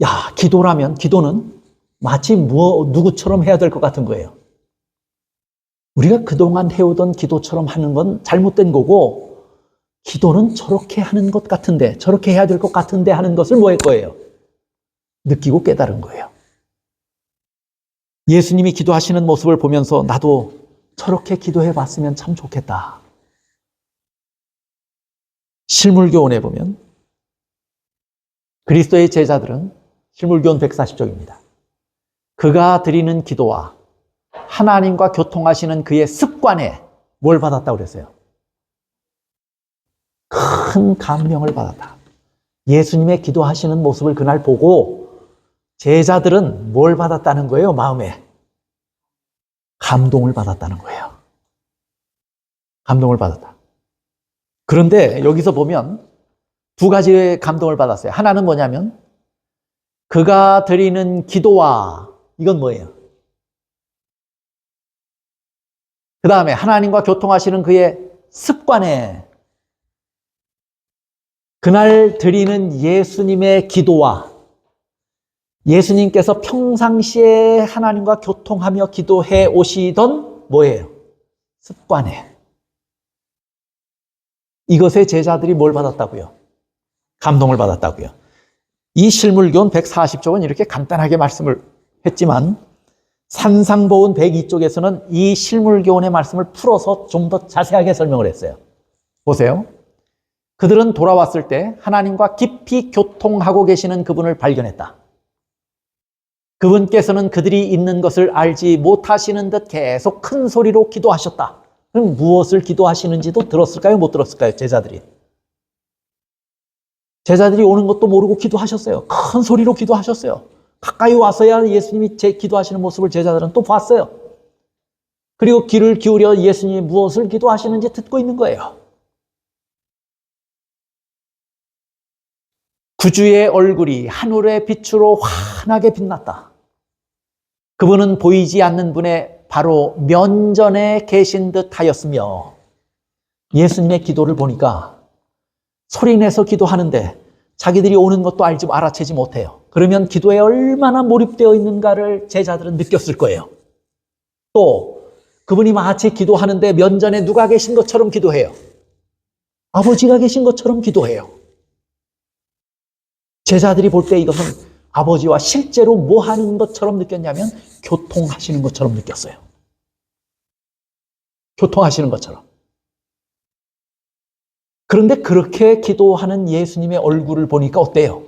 야, 기도는 마치 누구처럼 해야 될 것 같은 거예요. 우리가 그동안 해오던 기도처럼 하는 건 잘못된 거고 기도는 저렇게 하는 것 같은데 저렇게 해야 될 것 같은데 하는 것을 뭐 할 거예요? 느끼고 깨달은 거예요. 예수님이 기도하시는 모습을 보면서 나도 저렇게 기도해 봤으면 참 좋겠다. 실물교훈에 보면 그리스도의 제자들은 실물교훈 140쪽입니다. 그가 드리는 기도와 하나님과 교통하시는 그의 습관에 뭘 받았다고 그랬어요? 큰 감명을 받았다. 예수님의 기도하시는 모습을 그날 보고 제자들은 뭘 받았다는 거예요? 마음에 감동을 받았다는 거예요. 감동을 받았다. 그런데 여기서 보면 두 가지의 감동을 받았어요. 하나는 뭐냐면 그가 드리는 기도와, 이건 뭐예요? 그 다음에 하나님과 교통하시는 그의 습관에, 그날 드리는 예수님의 기도와 예수님께서 평상시에 하나님과 교통하며 기도해 오시던 뭐예요? 습관에. 이것에 제자들이 뭘 받았다고요? 감동을 받았다고요. 이 실물교훈 140쪽은 이렇게 간단하게 말씀을 했지만 산상보훈 102쪽에서는 이 실물교훈의 말씀을 풀어서 좀 더 자세하게 설명을 했어요. 보세요. 그들은 돌아왔을 때 하나님과 깊이 교통하고 계시는 그분을 발견했다. 그분께서는 그들이 있는 것을 알지 못하시는 듯 계속 큰 소리로 기도하셨다. 그럼 무엇을 기도하시는지도 들었을까요? 못 들었을까요? 제자들이 오는 것도 모르고 기도하셨어요. 큰 소리로 기도하셨어요. 가까이 와서야 예수님이 기도하시는 모습을 제자들은 또 봤어요. 그리고 귀를 기울여 예수님이 무엇을 기도하시는지 듣고 있는 거예요. 구주의 얼굴이 하늘의 빛으로 환하게 빛났다. 그분은 보이지 않는 분의 바로 면전에 계신 듯 하였으며, 예수님의 기도를 보니까 소리내서 기도하는데 자기들이 오는 것도 알아채지 못해요. 그러면 기도에 얼마나 몰입되어 있는가를 제자들은 느꼈을 거예요. 또 그분이 마치 기도하는데 면전에 누가 계신 것처럼 기도해요. 아버지가 계신 것처럼 기도해요. 제자들이 볼 때 이것은 아버지와 실제로 뭐 하는 것처럼 느꼈냐면 교통하시는 것처럼 느꼈어요. 교통하시는 것처럼. 그런데 그렇게 기도하는 예수님의 얼굴을 보니까 어때요?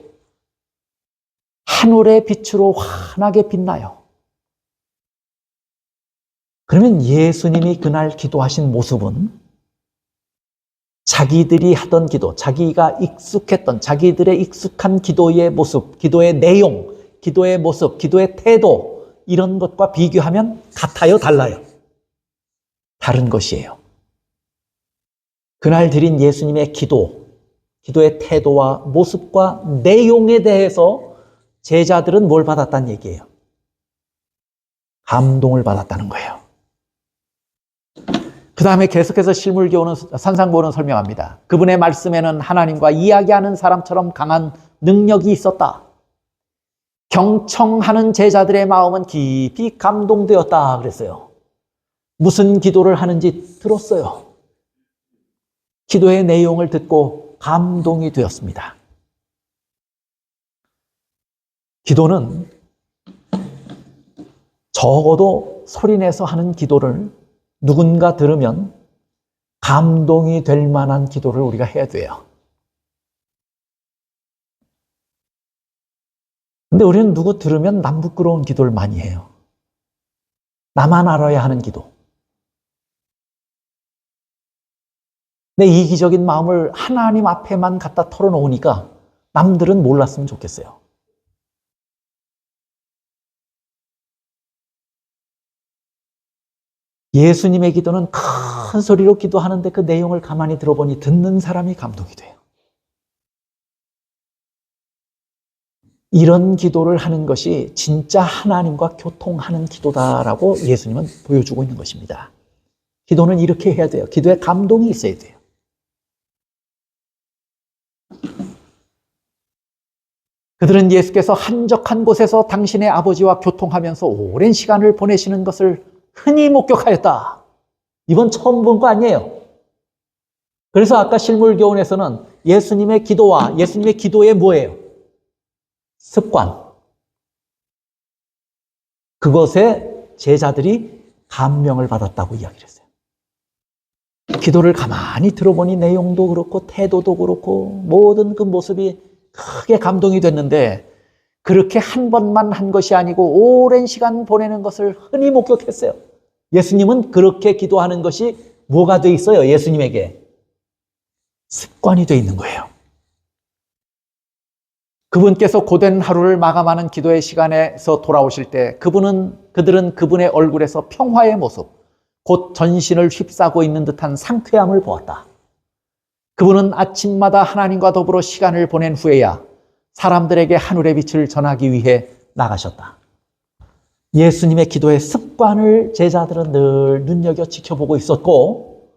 하늘의 빛으로 환하게 빛나요. 그러면 예수님이 그날 기도하신 모습은 자기들이 하던 기도, 자기가 익숙했던, 자기들의 익숙한 기도의 모습, 기도의 내용, 기도의 모습, 기도의 태도, 이런 것과 비교하면 같아요? 달라요? 다른 것이에요. 그날 드린 예수님의 기도, 기도의 태도와 모습과 내용에 대해서 제자들은 뭘 받았다는 얘기예요? 감동을 받았다는 거예요. 그 다음에 계속해서 실물교훈은, 산상보훈은 설명합니다. 그분의 말씀에는 하나님과 이야기하는 사람처럼 강한 능력이 있었다. 경청하는 제자들의 마음은 깊이 감동되었다 그랬어요. 무슨 기도를 하는지 들었어요. 기도의 내용을 듣고 감동이 되었습니다. 기도는 적어도 소리내서 하는 기도를 누군가 들으면 감동이 될 만한 기도를 우리가 해야 돼요. 근데 우리는 누구 들으면 남 부끄러운 기도를 많이 해요. 나만 알아야 하는 기도. 내 이기적인 마음을 하나님 앞에만 갖다 털어놓으니까 남들은 몰랐으면 좋겠어요. 예수님의 기도는 큰 소리로 기도하는데 그 내용을 가만히 들어보니 듣는 사람이 감동이 돼요. 이런 기도를 하는 것이 진짜 하나님과 교통하는 기도다라고 예수님은 보여주고 있는 것입니다. 기도는 이렇게 해야 돼요. 기도에 감동이 있어야 돼요. 그들은 예수께서 한적한 곳에서 당신의 아버지와 교통하면서 오랜 시간을 보내시는 것을 흔히 목격하였다. 이번 처음 본 거 아니에요. 그래서 아까 실물교훈에서는 예수님의 기도와 예수님의 기도의 뭐예요? 습관. 그것에 제자들이 감명을 받았다고 이야기를 했어요. 기도를 가만히 들어보니 내용도 그렇고 태도도 그렇고 모든 그 모습이 크게 감동이 됐는데 그렇게 한 번만 한 것이 아니고 오랜 시간 보내는 것을 흔히 목격했어요. 예수님은 그렇게 기도하는 것이 뭐가 돼 있어요? 예수님에게 습관이 돼 있는 거예요. 그분께서 고된 하루를 마감하는 기도의 시간에서 돌아오실 때 그들은 그분의 얼굴에서 평화의 모습, 곧 전신을 휩싸고 있는 듯한 상쾌함을 보았다. 그분은 아침마다 하나님과 더불어 시간을 보낸 후에야 사람들에게 하늘의 빛을 전하기 위해 나가셨다. 예수님의 기도의 습관을 제자들은 늘 눈여겨 지켜보고 있었고,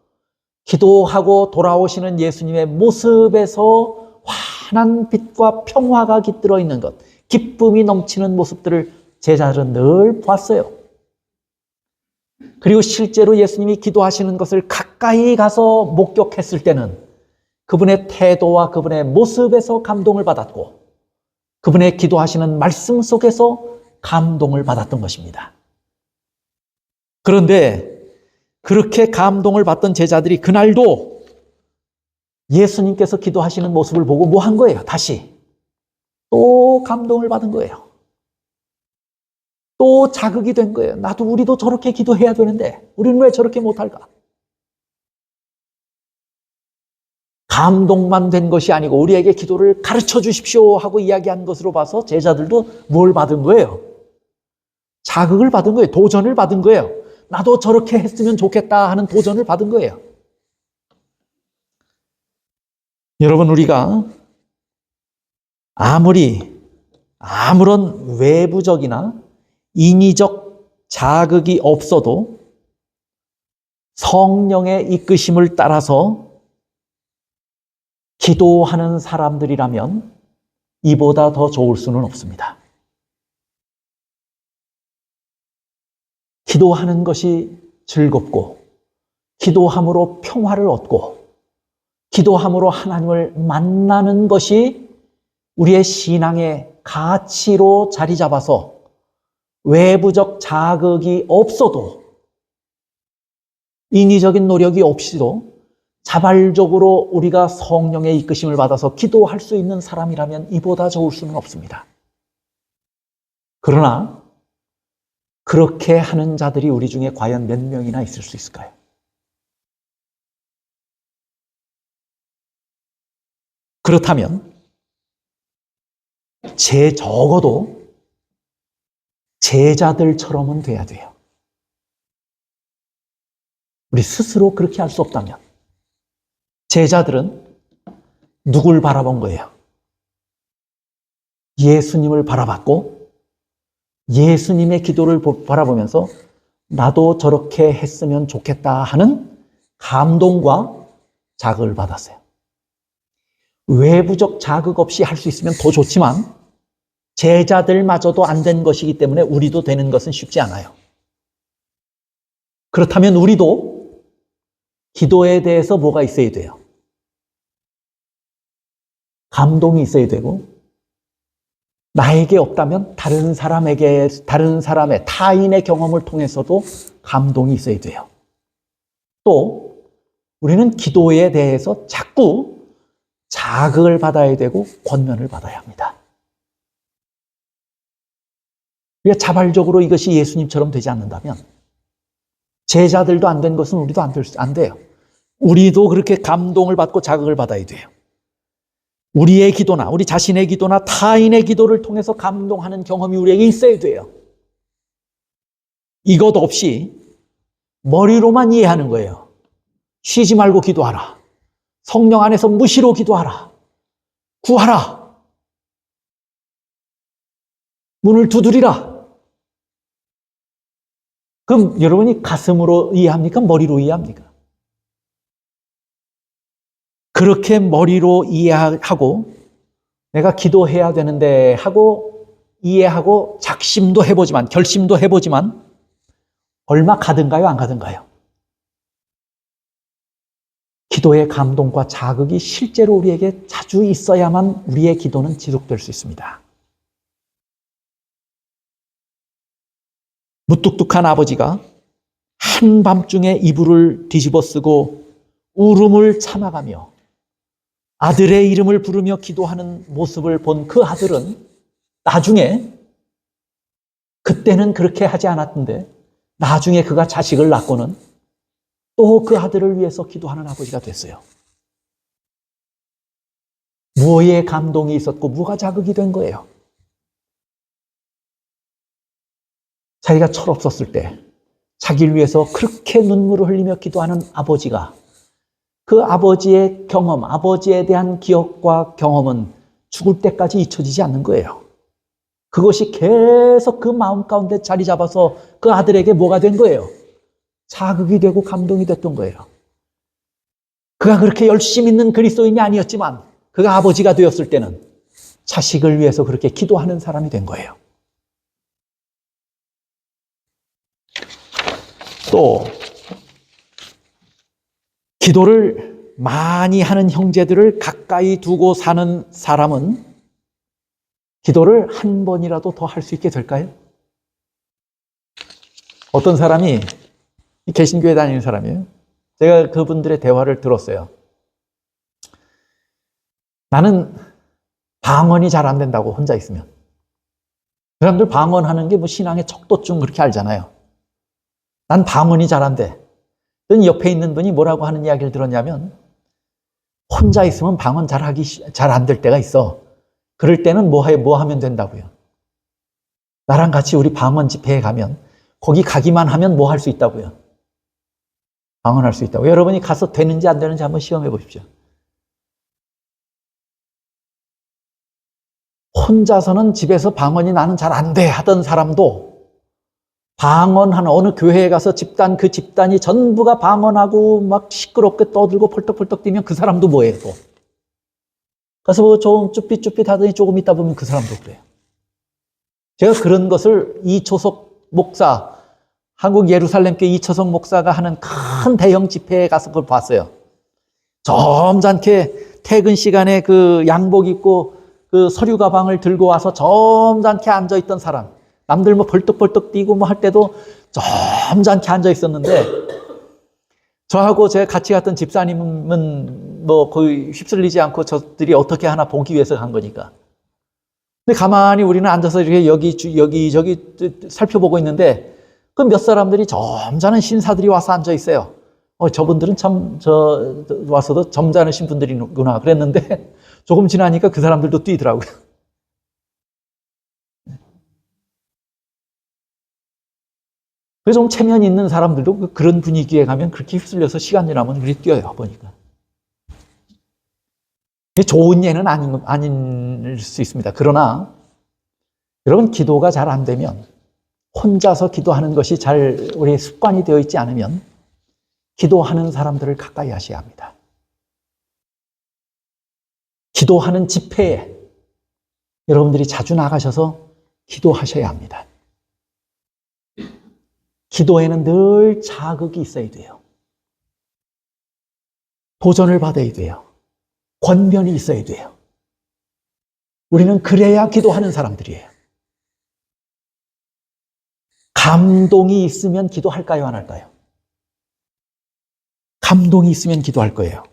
기도하고 돌아오시는 예수님의 모습에서 환한 빛과 평화가 깃들어 있는 것, 기쁨이 넘치는 모습들을 제자들은 늘 보았어요. 그리고 실제로 예수님이 기도하시는 것을 가까이 가서 목격했을 때는 그분의 태도와 그분의 모습에서 감동을 받았고, 그분의 기도하시는 말씀 속에서 감동을 받았던 것입니다. 그런데 그렇게 감동을 받던 제자들이 그날도 예수님께서 기도하시는 모습을 보고 뭐 한 거예요? 다시 또 감동을 받은 거예요. 또 자극이 된 거예요. 우리도 저렇게 기도해야 되는데 우리는 왜 저렇게 못할까? 감동만 된 것이 아니고 우리에게 기도를 가르쳐 주십시오 하고 이야기한 것으로 봐서 제자들도 뭘 받은 거예요? 자극을 받은 거예요. 도전을 받은 거예요. 나도 저렇게 했으면 좋겠다 하는 도전을 받은 거예요. 여러분, 우리가 아무런 외부적이나 인위적 자극이 없어도 성령의 이끄심을 따라서 기도하는 사람들이라면 이보다 더 좋을 수는 없습니다. 기도하는 것이 즐겁고, 기도함으로 평화를 얻고, 기도함으로 하나님을 만나는 것이 우리의 신앙의 가치로 자리 잡아서 외부적 자극이 없어도, 인위적인 노력이 없이도 자발적으로 우리가 성령의 이끄심을 받아서 기도할 수 있는 사람이라면 이보다 좋을 수는 없습니다. 그러나 그렇게 하는 자들이 우리 중에 과연 몇 명이나 있을 수 있을까요? 그렇다면 적어도 제자들처럼은 돼야 돼요. 우리 스스로 그렇게 할 수 없다면 제자들은 누굴 바라본 거예요? 예수님을 바라봤고, 예수님의 기도를 바라보면서 나도 저렇게 했으면 좋겠다 하는 감동과 자극을 받았어요. 외부적 자극 없이 할 수 있으면 더 좋지만 제자들마저도 안 된 것이기 때문에 우리도 되는 것은 쉽지 않아요. 그렇다면 우리도 기도에 대해서 뭐가 있어야 돼요? 감동이 있어야 되고, 나에게 없다면 다른 사람의 타인의 경험을 통해서도 감동이 있어야 돼요. 또 우리는 기도에 대해서 자꾸 자극을 받아야 되고 권면을 받아야 합니다. 우리가 자발적으로 이것이 예수님처럼 되지 않는다면, 제자들도 안 된 것은 우리도 안 돼요. 우리도 그렇게 감동을 받고 자극을 받아야 돼요. 우리의 기도나 우리 자신의 기도나 타인의 기도를 통해서 감동하는 경험이 우리에게 있어야 돼요. 이것 없이 머리로만 이해하는 거예요. 쉬지 말고 기도하라. 성령 안에서 무시로 기도하라. 구하라. 문을 두드리라. 그럼 여러분이 가슴으로 이해합니까? 머리로 이해합니까? 그렇게 머리로 이해하고 내가 기도해야 되는데 하고 이해하고 작심도 해보지만, 결심도 해보지만 얼마 가든가요? 안 가든가요? 기도의 감동과 자극이 실제로 우리에게 자주 있어야만 우리의 기도는 지속될 수 있습니다. 무뚝뚝한 아버지가 한밤중에 이불을 뒤집어 쓰고 울음을 참아가며 아들의 이름을 부르며 기도하는 모습을 본 그 아들은 나중에, 그때는 그렇게 하지 않았던데 나중에 그가 자식을 낳고는 또 그 아들을 위해서 기도하는 아버지가 됐어요. 무엇에 감동이 있었고 뭐가 자극이 된 거예요. 자기가 철없었을 때 자기를 위해서 그렇게 눈물을 흘리며 기도하는 아버지가, 그 아버지의 경험, 아버지에 대한 기억과 경험은 죽을 때까지 잊혀지지 않는 거예요. 그것이 계속 그 마음 가운데 자리 잡아서 그 아들에게 뭐가 된 거예요? 자극이 되고 감동이 됐던 거예요. 그가 그렇게 열심히 있는 그리스도인이 아니었지만 그가 아버지가 되었을 때는 자식을 위해서 그렇게 기도하는 사람이 된 거예요. 또 기도를 많이 하는 형제들을 가까이 두고 사는 사람은 기도를 한 번이라도 더 할 수 있게 될까요? 어떤 사람이 개신교에 다니는 사람이에요. 제가 그분들의 대화를 들었어요. 나는 방언이 잘 안 된다고, 혼자 있으면. 그 사람들 방언하는 게 뭐 신앙의 척도쯤 그렇게 알잖아요. 난 방언이 잘 안 돼. 그런데 옆에 있는 분이 뭐라고 하는 이야기를 들었냐면, 혼자 있으면 방언 잘 안 될 때가 있어. 그럴 때는 뭐 하면 된다고요. 나랑 같이 우리 방언 집회에 가면 거기 가기만 하면 뭐 할 수 있다고요. 방언할 수 있다고. 여러분이 가서 되는지 안 되는지 한번 시험해 보십시오. 혼자서는 집에서 방언이 나는 잘 안 돼 하던 사람도 방언하는 어느 교회에 가서 그 집단이 전부가 방언하고 막 시끄럽게 떠들고 펄떡펄떡 뛰면 그 사람도 뭐예요 또. 가서 뭐 좀 쭈삣쭈삣 하더니 조금 있다 보면 그 사람도 그래요. 제가 그런 것을 이초석 목사, 한국 예루살렘교회 이초석 목사가 하는 큰 대형 집회에 가서 그걸 봤어요. 점잖게 퇴근 시간에 그 양복 입고 그 서류 가방을 들고 와서 점잖게 앉아있던 사람, 남들 뭐 벌떡벌떡 뛰고 뭐 할 때도 점잖게 앉아 있었는데, 저하고 제가 같이 갔던 집사님은 뭐 거의 휩쓸리지 않고 저들이 어떻게 하나 보기 위해서 간 거니까. 근데 가만히 우리는 앉아서 이렇게 여기저기 살펴보고 있는데, 그 몇 사람들이 점잖은 신사들이 와서 앉아 있어요. 저분들은 참, 와서도 점잖으신 분들이구나 그랬는데, 조금 지나니까 그 사람들도 뛰더라고요. 그래서 좀 체면 있는 사람들도 그런 분위기에 가면 그렇게 휩쓸려서 시간 지나면 그렇게 뛰어요, 보니까. 좋은 예는 아닐 수 있습니다. 그러나, 여러분, 기도가 잘 안 되면, 혼자서 기도하는 것이 우리의 습관이 되어 있지 않으면, 기도하는 사람들을 가까이 하셔야 합니다. 기도하는 집회에 여러분들이 자주 나가셔서 기도하셔야 합니다. 기도에는 늘 자극이 있어야 돼요. 도전을 받아야 돼요. 권면이 있어야 돼요. 우리는 그래야 기도하는 사람들이에요. 감동이 있으면 기도할까요, 안 할까요? 감동이 있으면 기도할 거예요.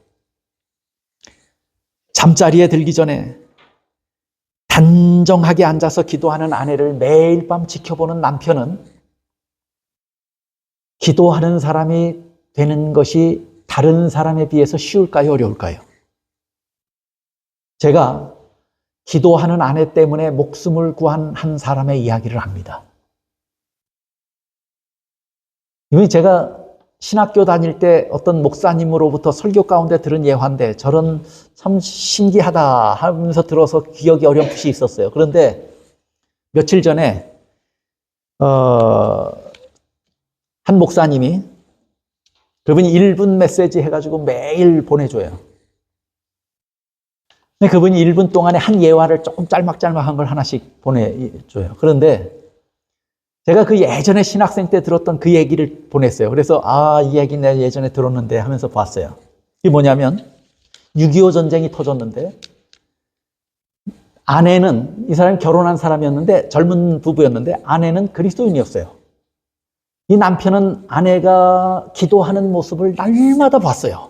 잠자리에 들기 전에 단정하게 앉아서 기도하는 아내를 매일 밤 지켜보는 남편은 기도하는 사람이 되는 것이 다른 사람에 비해서 쉬울까요, 어려울까요? 제가 기도하는 아내 때문에 목숨을 구한 한 사람의 이야기를 합니다. 이미 제가 신학교 다닐 때 어떤 목사님으로부터 설교 가운데 들은 예화인데, 저런 참 신기하다 하면서 들어서 기억이 어렴풋이 있었어요. 그런데 며칠 전에 한 목사님이, 그분이 1분 메시지 해가지고 매일 보내줘요. 근데 그분이 1분 동안에 한 예화를 조금 짤막짤막한 걸 하나씩 보내줘요. 그런데 제가 그 예전에 신학생 때 들었던 그 얘기를 보냈어요. 그래서 이 얘기 내가 예전에 들었는데 하면서 봤어요. 이게 뭐냐면 6.25 전쟁이 터졌는데, 아내는, 이 사람이 결혼한 사람이었는데, 젊은 부부였는데 아내는 그리스도인이었어요. 이 남편은 아내가 기도하는 모습을 날마다 봤어요.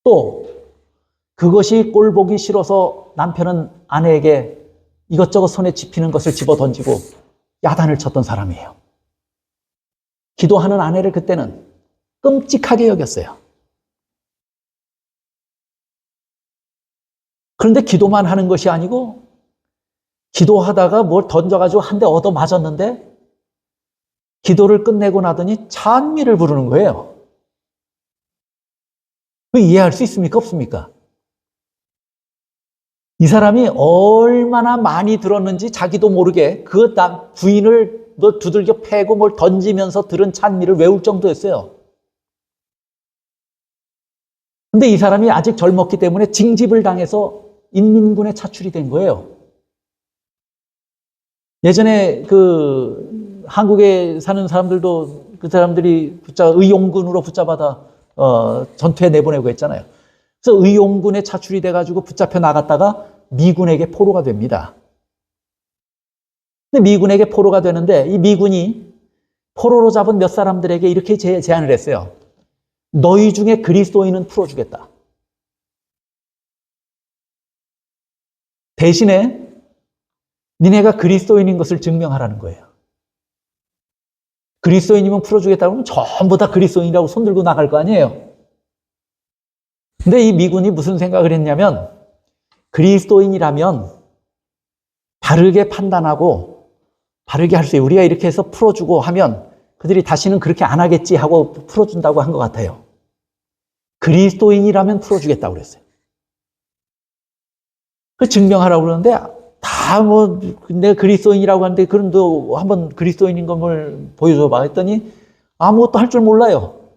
또 그것이 꼴보기 싫어서 남편은 아내에게 이것저것 손에 집히는 것을 집어 던지고 야단을 쳤던 사람이에요. 기도하는 아내를 그때는 끔찍하게 여겼어요. 그런데 기도만 하는 것이 아니고 기도하다가 뭘 던져가지고 한 대 얻어 맞았는데 기도를 끝내고 나더니 찬미를 부르는 거예요. 이해할 수 있습니까? 없습니까? 이 사람이 얼마나 많이 들었는지 자기도 모르게 그 부인을 두들겨 패고 뭘 던지면서 들은 찬미를 외울 정도였어요. 근데 이 사람이 아직 젊었기 때문에 징집을 당해서 인민군에 차출이 된 거예요. 예전에 한국에 사는 사람들도 그 사람들이 의용군으로 붙잡아다 전투에 내보내고 했잖아요. 그래서 의용군에 차출이 돼가지고 붙잡혀 나갔다가 미군에게 포로가 됩니다. 근데 미군에게 포로가 되는데 이 미군이 포로로 잡은 몇 사람들에게 이렇게 제안을 했어요. 너희 중에 그리스도인은 풀어주겠다. 대신에 니네가 그리스도인인 것을 증명하라는 거예요. 그리스도인이면 풀어주겠다고 하면 전부 다 그리스도인이라고 손들고 나갈 거 아니에요. 근데 이 미군이 무슨 생각을 했냐면 그리스도인이라면 바르게 판단하고 바르게 할 수 있어요. 우리가 이렇게 해서 풀어주고 하면 그들이 다시는 그렇게 안 하겠지 하고 풀어준다고 한 것 같아요. 그리스도인이라면 풀어주겠다고 그랬어요. 그 증명하라고 그러는데 내가 그리스도인이라고 하는데 그럼 너 한번 그리스도인인 걸 보여줘봐 했더니 아무것도 할 줄 몰라요.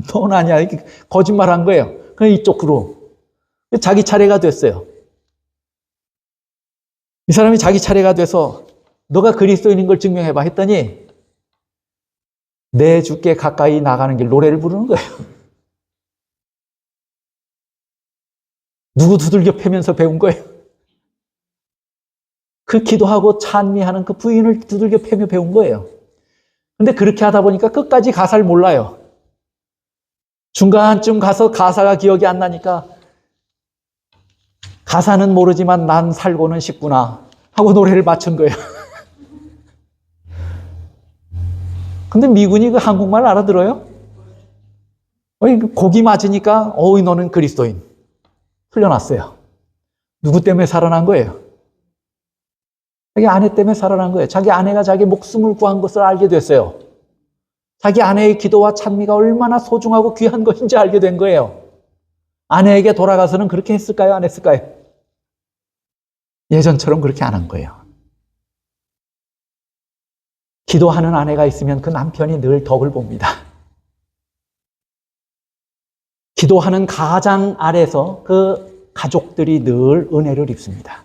넌 아니야. 이렇게 거짓말한 거예요. 그냥 이쪽으로. 자기 차례가 됐어요. 이 사람이 자기 차례가 돼서 너가 그리스도인인 걸 증명해봐 했더니 내 주께 가까이 나가는 길 노래를 부르는 거예요. 누구 두들겨 패면서 배운 거예요. 그 기도하고 찬미하는 그 부인을 두들겨 패며 배운 거예요. 근데 그렇게 하다 보니까 끝까지 가사를 몰라요. 중간쯤 가서 가사가 기억이 안 나니까 가사는 모르지만 난 살고는 싶구나 하고 노래를 맞춘 거예요. 근데 미군이 그 한국말 알아들어요? 고기 맞으니까 너는 그리스도인. 풀려났어요. 누구 때문에 살아난 거예요? 자기 아내 때문에 살아난 거예요. 자기 아내가 자기 목숨을 구한 것을 알게 됐어요. 자기 아내의 기도와 찬미가 얼마나 소중하고 귀한 것인지 알게 된 거예요. 아내에게 돌아가서는 그렇게 했을까요? 안 했을까요? 예전처럼 그렇게 안 한 거예요. 기도하는 아내가 있으면 그 남편이 늘 덕을 봅니다. 기도하는 가장 아래서 그 가족들이 늘 은혜를 입습니다.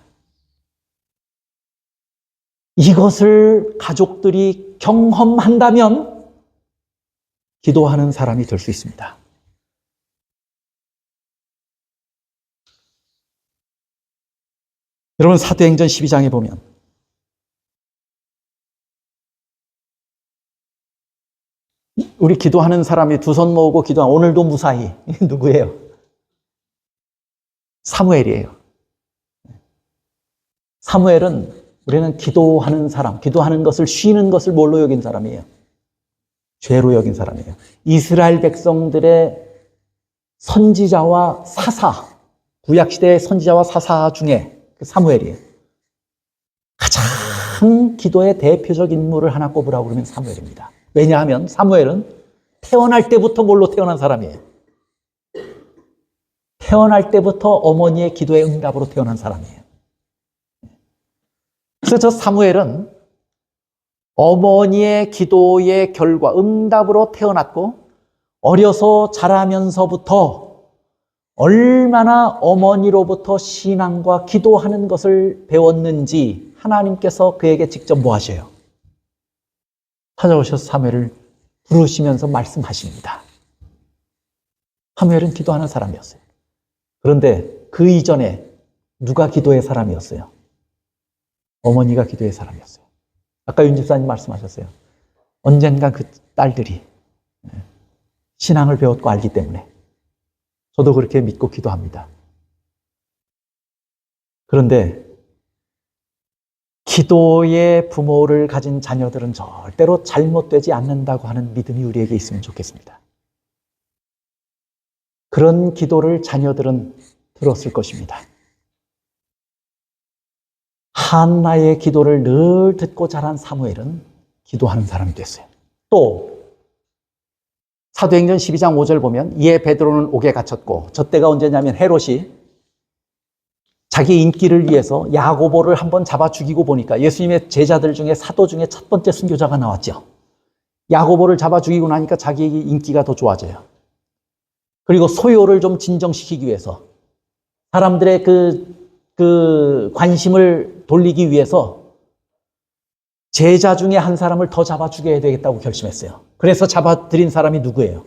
이것을 가족들이 경험한다면 기도하는 사람이 될 수 있습니다. 여러분 사도행전 12장에 보면 우리 기도하는 사람이 두 손 모으고 기도하는 오늘도 무사히 누구예요? 사무엘이에요. 사무엘은 우리는 기도하는 사람, 기도하는 것을 쉬는 것을 뭘로 여긴 사람이에요? 죄로 여긴 사람이에요. 이스라엘 백성들의 선지자와 사사, 구약시대의 선지자와 사사 중에 그 사무엘이에요. 가장 기도의 대표적 인물을 하나 꼽으라고 그러면 사무엘입니다. 왜냐하면 사무엘은 태어날 때부터 뭘로 태어난 사람이에요? 태어날 때부터 어머니의 기도의 응답으로 태어난 사람이에요. 그래서 저 사무엘은 어머니의 기도의 결과, 응답으로 태어났고 어려서 자라면서부터 얼마나 어머니로부터 신앙과 기도하는 것을 배웠는지 하나님께서 그에게 직접 뭐 하셔요? 찾아오셔서 사무엘을 부르시면서 말씀하십니다. 사무엘은 기도하는 사람이었어요. 그런데 그 이전에 누가 기도의 사람이었어요? 어머니가 기도의 사람이었어요. 아까 윤 집사님 말씀하셨어요. 언젠가 그 딸들이 신앙을 배웠고 알기 때문에 저도 그렇게 믿고 기도합니다. 그런데 기도의 부모를 가진 자녀들은 절대로 잘못되지 않는다고 하는 믿음이 우리에게 있으면 좋겠습니다. 그런 기도를 자녀들은 들었을 것입니다. 한나의 기도를 늘 듣고 자란 사무엘은 기도하는 사람이 됐어요. 또 사도행전 12장 5절 보면 이에 베드로는 옥에 갇혔고, 저 때가 언제냐면 헤롯이 자기 인기를 위해서 야고보를 한번 잡아 죽이고 보니까 예수님의 제자들 중에 사도 중에 첫 번째 순교자가 나왔죠. 야고보를 잡아 죽이고 나니까 자기에게 인기가 더 좋아져요. 그리고 소요를 좀 진정시키기 위해서 사람들의 그 관심을 돌리기 위해서 제자 중에 한 사람을 더 잡아 죽여야 되겠다고 결심했어요. 그래서 잡아들인 사람이 누구예요?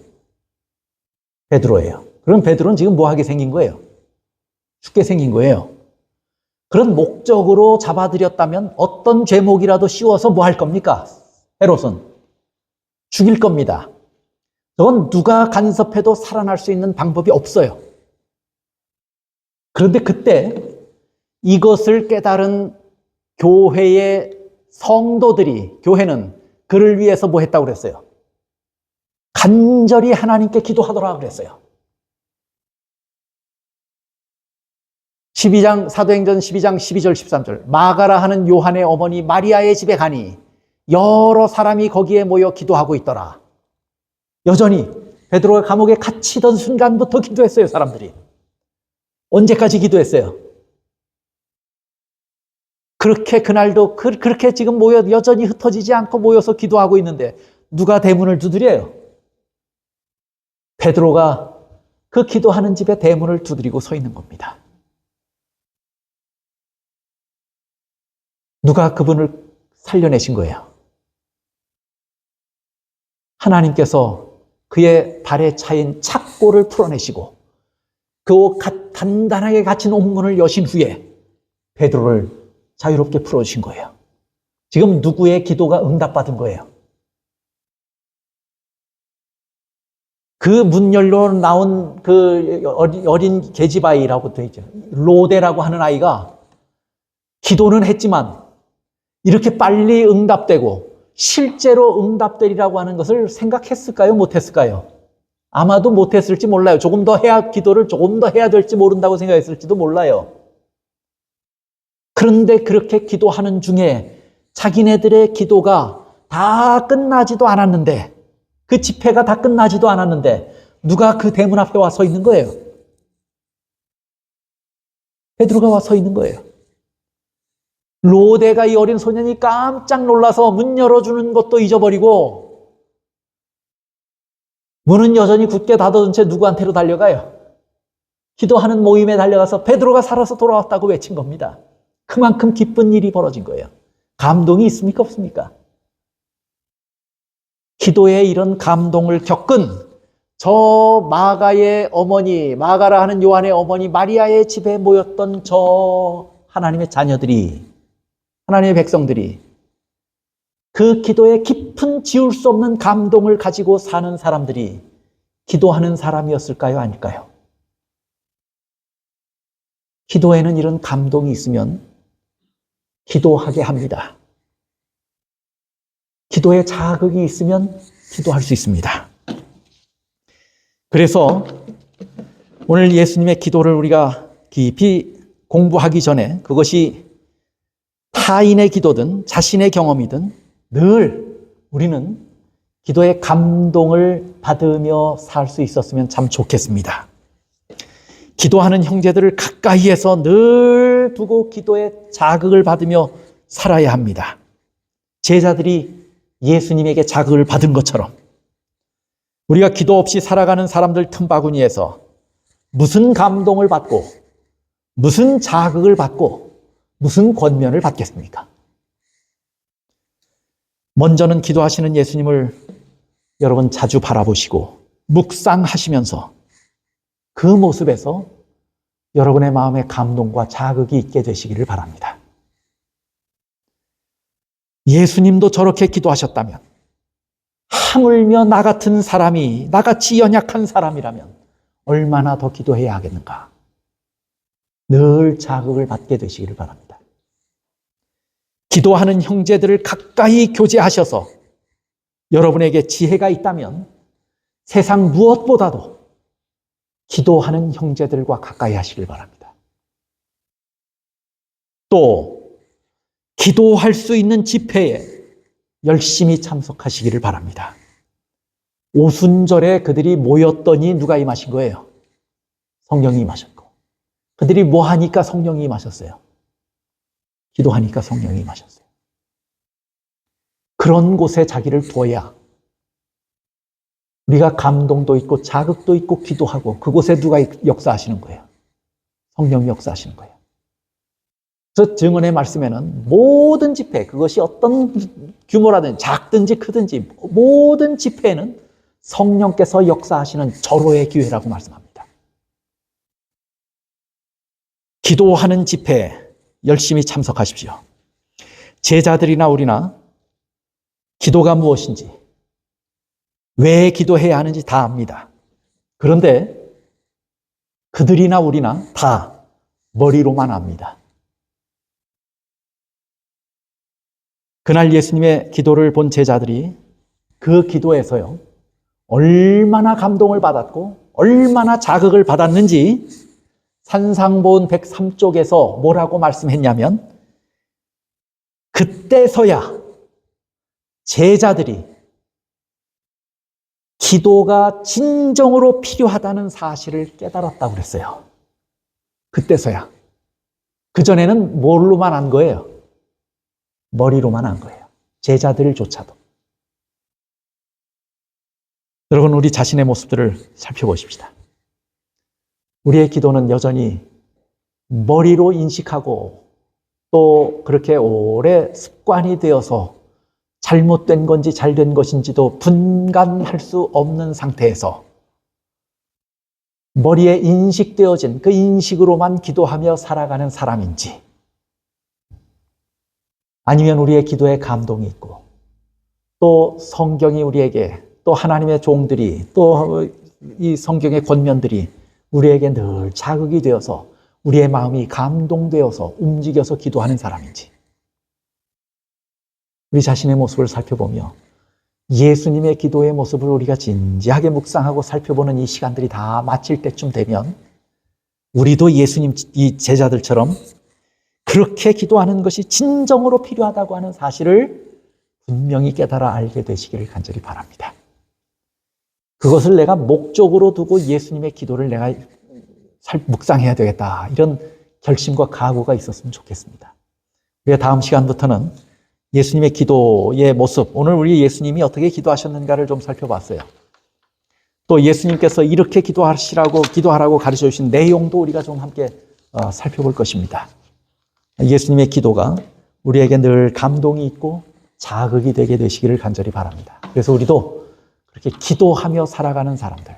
베드로예요. 그럼 베드로는 지금 뭐하게 생긴 거예요? 죽게 생긴 거예요. 그런 목적으로 잡아들였다면 어떤 죄목이라도 씌워서 뭐 할 겁니까? 헤롯은 죽일 겁니다. 저건 누가 간섭해도 살아날 수 있는 방법이 없어요. 그런데 그때 이것을 깨달은 교회의 성도들이, 교회는 그를 위해서 뭐 했다고 그랬어요? 간절히 하나님께 기도하더라 그랬어요. 사도행전 12장 12절 13절 마가라 하는 요한의 어머니 마리아의 집에 가니 여러 사람이 거기에 모여 기도하고 있더라. 여전히 베드로가 감옥에 갇히던 순간부터 기도했어요. 사람들이. 언제까지 기도했어요? 그렇게 그날도 그렇게 지금 모여 여전히 흩어지지 않고 모여서 기도하고 있는데 누가 대문을 두드려요? 베드로가 그 기도하는 집에 대문을 두드리고 서 있는 겁니다. 누가 그분을 살려내신 거예요? 하나님께서 그의 발에 차인 착고를 풀어내시고 그 단단하게 갇힌 옥문을 여신 후에 베드로를 자유롭게 풀어주신 거예요. 지금 누구의 기도가 응답받은 거예요? 그 문 열로 나온 그 어린 계집아이라고 되어 있죠. 로데라고 하는 아이가 기도는 했지만 이렇게 빨리 응답되고 실제로 응답되리라고 하는 것을 생각했을까요? 못했을까요? 아마도 못했을지 몰라요. 기도를 조금 더 해야 될지 모른다고 생각했을지도 몰라요. 그런데 그렇게 기도하는 중에 자기네들의 기도가 다 끝나지도 않았는데, 그 집회가 다 끝나지도 않았는데 누가 그 대문 앞에 와 서 있는 거예요? 베드로가 와 서 있는 거예요. 로데가 이 어린 소년이 깜짝 놀라서 문 열어주는 것도 잊어버리고 문은 여전히 굳게 닫아둔 채 누구한테로 달려가요? 기도하는 모임에 달려가서 베드로가 살아서 돌아왔다고 외친 겁니다. 그만큼 기쁜 일이 벌어진 거예요. 감동이 있습니까? 없습니까? 기도에 이런 감동을 겪은 저 마가의 어머니, 마가라 하는 요한의 어머니 마리아의 집에 모였던 저 하나님의 자녀들이, 하나님의 백성들이 그 기도에 깊은 지울 수 없는 감동을 가지고 사는 사람들이 기도하는 사람이었을까요? 아닐까요? 기도에는 이런 감동이 있으면 기도하게 합니다. 기도에 자극이 있으면 기도할 수 있습니다. 그래서 오늘 예수님의 기도를 우리가 깊이 공부하기 전에 그것이 타인의 기도든 자신의 경험이든 늘 우리는 기도의 감동을 받으며 살 수 있었으면 참 좋겠습니다. 기도하는 형제들을 가까이에서 늘 두고 기도에 자극을 받으며 살아야 합니다. 제자들이 예수님에게 자극을 받은 것처럼 우리가 기도 없이 살아가는 사람들 틈바구니에서 무슨 감동을 받고 무슨 자극을 받고 무슨 권면을 받겠습니까? 먼저는 기도하시는 예수님을 여러분 자주 바라보시고 묵상하시면서 그 모습에서 여러분의 마음에 감동과 자극이 있게 되시기를 바랍니다. 예수님도 저렇게 기도하셨다면 하물며 나 같은 사람이, 나같이 연약한 사람이라면 얼마나 더 기도해야 하겠는가? 늘 자극을 받게 되시기를 바랍니다. 기도하는 형제들을 가까이 교제하셔서 여러분에게 지혜가 있다면 세상 무엇보다도 기도하는 형제들과 가까이 하시길 바랍니다. 또 기도할 수 있는 집회에 열심히 참석하시기를 바랍니다. 오순절에 그들이 모였더니 누가 임하신 거예요? 성령이 임하셨고. 그들이 뭐 하니까 성령이 임하셨어요? 기도하니까 성령이 임하셨어요. 그런 곳에 자기를 둬야 우리가 감동도 있고 자극도 있고 기도하고 그곳에 누가 역사하시는 거예요? 성령이 역사하시는 거예요. 그래서 증언의 말씀에는 모든 집회, 그것이 어떤 규모라든지 작든지 크든지 모든 집회에는 성령께서 역사하시는 절호의 기회라고 말씀합니다. 기도하는 집회에 열심히 참석하십시오. 제자들이나 우리나 기도가 무엇인지, 왜 기도해야 하는지 다 압니다. 그런데 그들이나 우리나 다 머리로만 압니다. 그날 예수님의 기도를 본 제자들이 그 기도에서요, 얼마나 감동을 받았고 얼마나 자극을 받았는지 산상보훈 103쪽에서 뭐라고 말씀했냐면, 그때서야 제자들이 기도가 진정으로 필요하다는 사실을 깨달았다고 그랬어요. 그때서야. 그전에는 뭘로만 안 거예요? 머리로만 한 거예요. 제자들조차도. 여러분, 우리 자신의 모습들을 살펴보십시다. 우리의 기도는 여전히 머리로 인식하고 또 그렇게 오래 습관이 되어서 잘못된 건지 잘된 것인지도 분간할 수 없는 상태에서 머리에 인식되어진 그 인식으로만 기도하며 살아가는 사람인지, 아니면 우리의 기도에 감동이 있고 또 성경이 우리에게, 또 하나님의 종들이, 또 이 성경의 권면들이 우리에게 늘 자극이 되어서 우리의 마음이 감동되어서 움직여서 기도하는 사람인지, 우리 자신의 모습을 살펴보며 예수님의 기도의 모습을 우리가 진지하게 묵상하고 살펴보는 이 시간들이 다 마칠 때쯤 되면 우리도 예수님 이 제자들처럼 그렇게 기도하는 것이 진정으로 필요하다고 하는 사실을 분명히 깨달아 알게 되시기를 간절히 바랍니다. 그것을 내가 목적으로 두고 예수님의 기도를 내가 묵상해야 되겠다, 이런 결심과 각오가 있었으면 좋겠습니다. 우리가 다음 시간부터는 예수님의 기도의 모습, 오늘 우리 예수님이 어떻게 기도하셨는가를 좀 살펴봤어요. 또 예수님께서 이렇게 기도하라고 가르쳐 주신 내용도 우리가 좀 함께 살펴볼 것입니다. 예수님의 기도가 우리에게 늘 감동이 있고 자극이 되게 되시기를 간절히 바랍니다. 그래서 우리도 그렇게 기도하며 살아가는 사람들,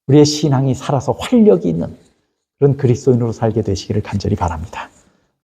우리의 신앙이 살아서 활력이 있는 그런 그리스도인으로 살게 되시기를 간절히 바랍니다.